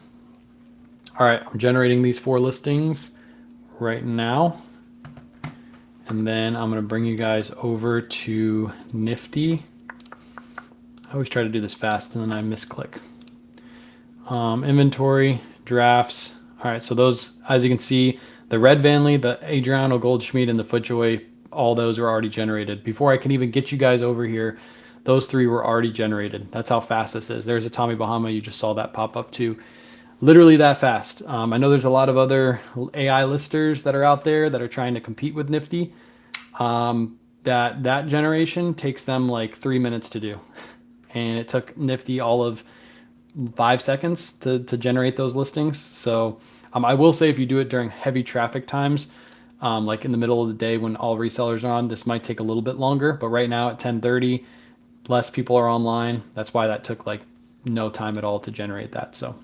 All right, I'm generating these 4 listings right now. And then I'm going to bring you guys over to Nifty. I always try to do this fast and then I misclick. Inventory, drafts. All right, so those, as you can see, the Red Vanley, the Adriano Goldschmied, and the FootJoy, all those are already generated. Before I can even get you guys over here, those 3 were already generated. That's how fast this is. There's a Tommy Bahama. You just saw that pop up too. Literally that fast. I know there's a lot of other AI listers that are out there that are trying to compete with Nifty. That generation takes them like 3 minutes to do. And it took Nifty all of 5 seconds to generate those listings. So I will say if you do it during heavy traffic times, like in the middle of the day when all resellers are on, this might take a little bit longer. But right now at 10:30, less people are online. That's why that took like no time at all to generate that. So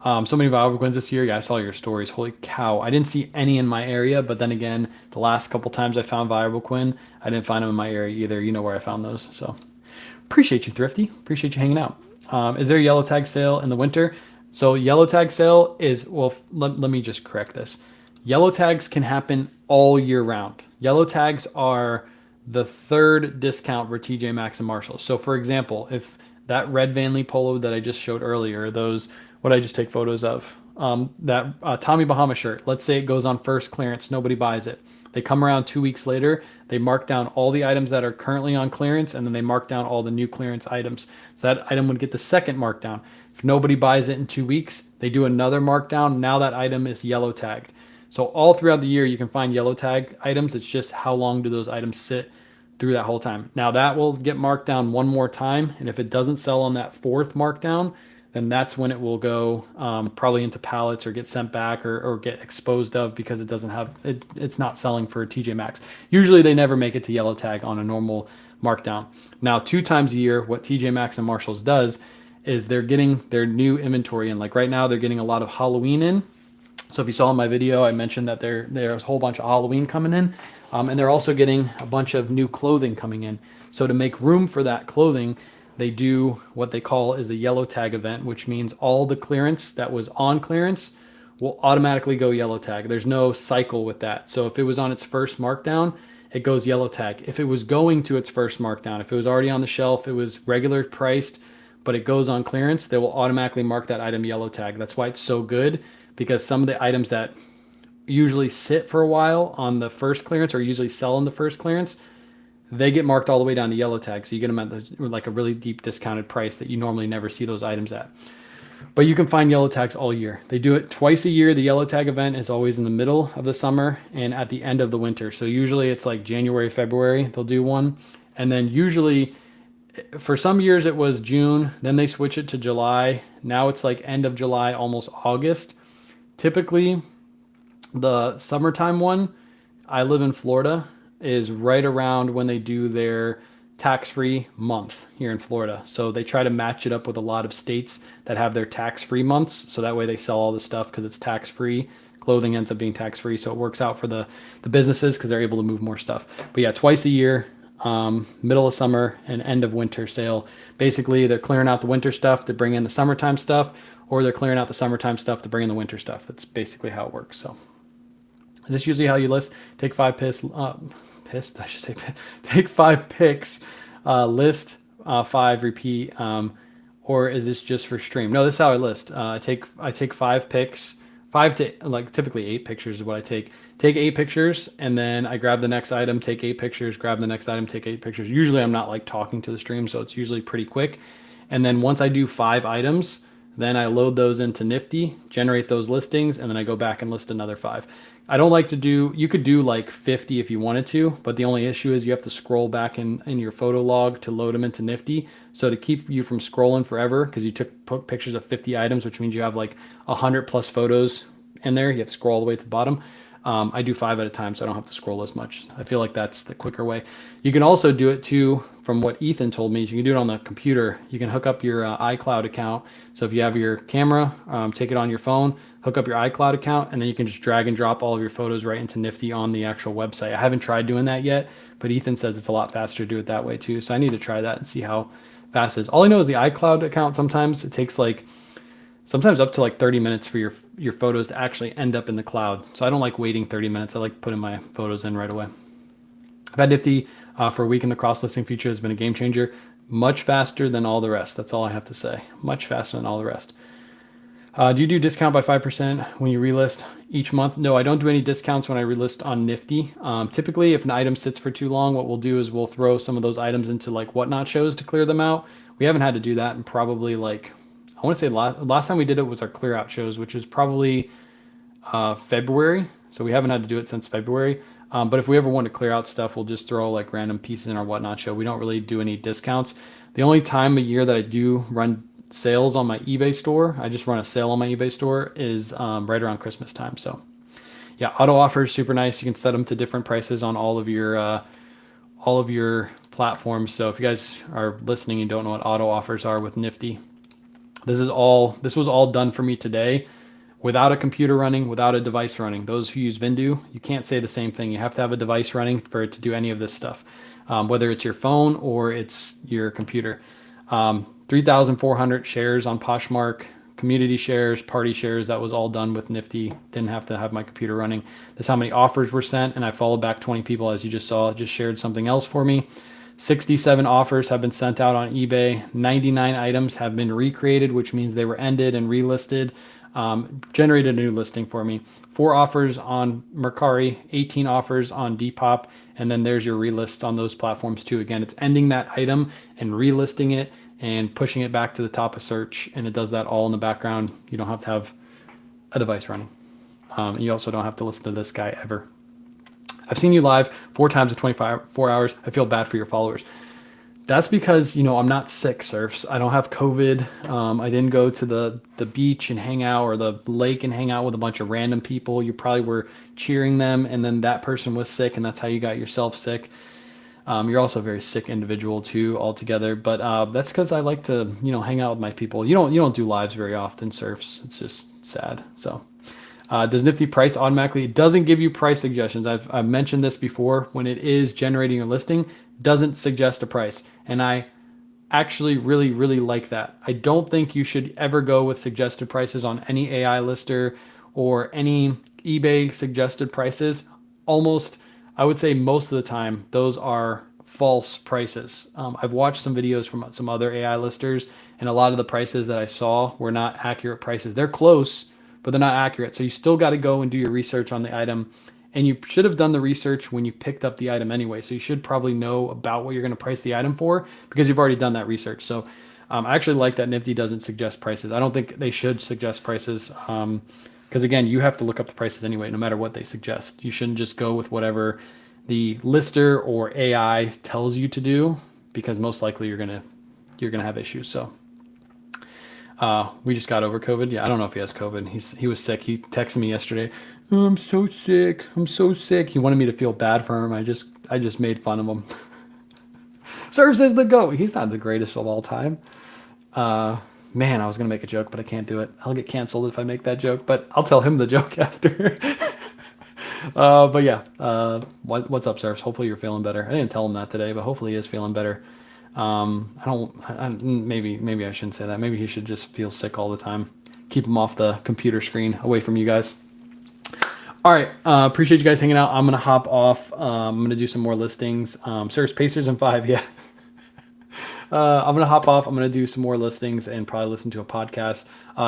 many viable coins this year. Yeah, I saw your stories. Holy cow. I didn't see any in my area, but then again, the last couple times I found viable coin, I didn't find them in my area either. You know where I found those. So appreciate you, Thrifty. Appreciate you hanging out. Is there a yellow tag sale in the winter? So yellow tag sale is, well, let me just correct this. Yellow tags can happen all year round. Yellow tags are the 3rd discount for TJ Maxx and Marshalls. So for example, if that red Vanley polo that I just showed earlier, those, what I just take photos of, that Tommy Bahama shirt, let's say it goes on first clearance, nobody buys it. They come around 2 weeks later, they mark down all the items that are currently on clearance, and then they mark down all the new clearance items. So that item would get the second markdown. If nobody buys it in 2 weeks, they do another markdown. Now that item is yellow tagged. So all throughout the year, you can find yellow tag items. It's just how long do those items sit through that whole time. Now that will get marked down one more time, and if it doesn't sell on that 4th markdown, then that's when it will go probably into pallets or get sent back or get exposed of because it doesn't have it's not selling for TJ Maxx. Usually they never make it to yellow tag on a normal markdown. Now 2 times a year, what TJ Maxx and Marshalls does is they're getting their new inventory in. Like right now, they're getting a lot of Halloween in. So if you saw in my video, I mentioned that there's a whole bunch of Halloween coming in, and they're also getting a bunch of new clothing coming in. So to make room for that clothing, they do what they call is the yellow tag event, which means all the clearance that was on clearance will automatically go yellow tag. There's no cycle with that. So if it was on its first markdown, it goes yellow tag. If it was going to its first markdown, if it was already on the shelf, it was regular priced, but it goes on clearance, they will automatically mark that item yellow tag. That's why it's so good, because some of the items that usually sit for a while on the first clearance or usually sell in the first clearance, they get marked all the way down to yellow tag. So you get them at like a really deep discounted price that you normally never see those items at. But you can find yellow tags all year. They do it twice a year. The yellow tag event is always in the middle of the summer and at the end of the winter. So usually it's like January, February, they'll do one. And then usually for some years it was June, then they switch it to July. Now it's like end of July, almost August. Typically the summertime one, I live in Florida, is right around when they do their tax-free month here in Florida. So they try to match it up with a lot of states that have their tax-free months. So that way they sell all the stuff because it's tax-free. Clothing ends up being tax-free. So it works out for the businesses because they're able to move more stuff. But yeah, twice a year, middle of summer and end of winter sale. Basically, they're clearing out the winter stuff to bring in the summertime stuff, or they're clearing out the summertime stuff to bring in the winter stuff. That's basically how it works. So this is usually how you list. Take 5 take 5 picks, list 5, repeat, or is this just for stream? No, this is how I list. I take 5 picks, 5 to like typically 8 pictures is what I take. Take 8 pictures and then I grab the next item, take 8 pictures, grab the next item, take 8 pictures. Usually I'm not like talking to the stream, so it's usually pretty quick. And then once I do 5 items, then I load those into Nifty, generate those listings, and then I go back and list another 5. I don't like to do, you could do like 50 if you wanted to, but the only issue is you have to scroll back in your photo log to load them into Nifty. So to keep you from scrolling forever, because you took pictures of 50 items, which means you have like 100 plus photos in there, you have to scroll all the way to the bottom. I do 5 at a time, so I don't have to scroll as much. I feel like that's the quicker way. You can also do it too, from what Ethan told me, is you can do it on the computer. You can hook up your iCloud account. So if you have your camera, take it on your phone, hook up your iCloud account, and then you can just drag and drop all of your photos right into Nifty on the actual website. I haven't tried doing that yet, but Ethan says it's a lot faster to do it that way too. So I need to try that and see how fast it is. All I know is the iCloud account, sometimes it takes sometimes up to like 30 minutes for your photos to actually end up in the cloud. So I don't like waiting 30 minutes. I like putting my photos in right away. I've had Nifty for a week, and the cross-listing feature has been a game changer. Much faster than all the rest. That's all I have to say. Much faster than all the rest. Do you do discount by 5% when you relist each month? No, I don't do any discounts when I relist on Nifty. Typically, if an item sits for too long, what we'll do is we'll throw some of those items into like whatnot shows to clear them out. We haven't had to do that in probably like, I want to say last time we did it was our clear out shows, which is probably February. So we haven't had to do it since February. But if we ever want to clear out stuff, we'll just throw like random pieces in our whatnot show. We don't really do any discounts. The only time a year that I do run sales on my eBay store, I just run a sale on my eBay store, is right around Christmas time. So yeah, auto offers, super nice. You can set them to different prices on all of your platforms. So if you guys are listening and don't know what auto offers are with Nifty, this was all done for me today without a computer running, without a device running. Those who use Vindu, you can't say the same thing. You have to have a device running for it to do any of this stuff, whether it's your phone or it's your computer. 3,400 shares on Poshmark, community shares, party shares. That was all done with Nifty. Didn't have to have my computer running. That's how many offers were sent, and I followed back 20 people, as you just saw, just shared something else for me. 67 offers have been sent out on eBay. 99 items have been recreated, which means they were ended and relisted. Generated a new listing for me. 4 offers on Mercari, 18 offers on Depop, and then there's your relist on those platforms too. Again, it's ending that item and relisting it and pushing it back to the top of search, and it does that all in the background. You don't have to have a device running. And you also don't have to listen to this guy ever. I've seen you live 4 times in 24 hours. I feel bad for your followers. That's because, I'm not sick, Surfs. I don't have COVID. I didn't go to the beach and hang out, or the lake and hang out with a bunch of random people. You probably were cheering them, and then that person was sick, and that's how you got yourself sick. You're also a very sick individual too, altogether. But that's because I like to, hang out with my people. You don't do lives very often, Surfs. It's just sad. So, does Nifty price automatically? It doesn't give you price suggestions. I've mentioned this before. When it is generating a listing, doesn't suggest a price, and I actually really, really like that. I don't think you should ever go with suggested prices on any AI lister or any eBay suggested prices. Almost, I would say most of the time, those are false prices. I've watched some videos from some other AI listers, and a lot of the prices that I saw were not accurate prices. They're close, but they're not accurate. So you still got to go and do your research on the item. And you should have done the research when you picked up the item anyway. So you should probably know about what you're going to price the item for because you've already done that research. So I actually like that Nifty doesn't suggest prices. I don't think they should suggest prices because, again, you have to look up the prices anyway, no matter what they suggest. You shouldn't just go with whatever the lister or AI tells you to do because most likely you're gonna have issues. So we just got over COVID. Yeah, I don't know if he has COVID. He was sick. He texted me yesterday. "Oh, I'm so sick. I'm so sick." He wanted me to feel bad for him. I just made fun of him. Serves as the GOAT. He's not the greatest of all time. Man, I was gonna make a joke, but I can't do it. I'll get canceled if I make that joke. But I'll tell him the joke after. But yeah, what's up, Serfs? Hopefully you're feeling better. I didn't tell him that today, but hopefully he is feeling better. Maybe I shouldn't say that. Maybe he should just feel sick all the time. Keep him off the computer screen, away from you guys. All right, appreciate you guys hanging out. I'm gonna hop off. I'm gonna do some more listings. Serfs, Pacers, and 5. Yeah. I'm gonna hop off. I'm gonna do some more listings and probably listen to a podcast.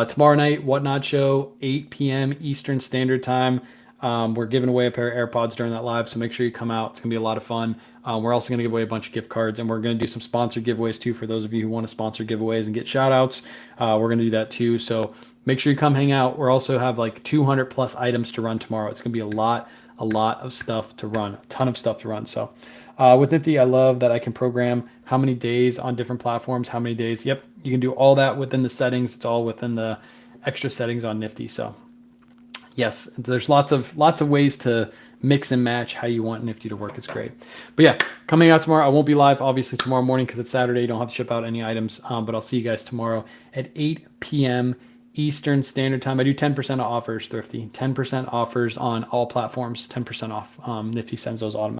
Tomorrow night, Whatnot Show, 8 p.m. Eastern Standard Time. We're giving away a pair of AirPods during that live, so make sure you come out. It's gonna be a lot of fun. We're also gonna give away a bunch of gift cards, and we're gonna do some sponsored giveaways too for those of you who want to sponsor giveaways and get shout outs. We're gonna do that too. So make sure you come hang out. We're also have like 200 plus items to run tomorrow. It's gonna be a lot of stuff to run, a ton of stuff to run. So with Nifty, I love that I can program how many days on different platforms, how many days. Yep, you can do all that within the settings. It's all within the extra settings on Nifty. So yes, there's lots of ways to mix and match how you want Nifty to work. It's great. But yeah, coming out tomorrow. I won't be live obviously tomorrow morning because it's Saturday. You don't have to ship out any items. But I'll see you guys tomorrow at 8 p.m. Eastern Standard Time. I do 10% offers, Thrifty. 10% offers on all platforms. 10% off. Nifty sends those automatically.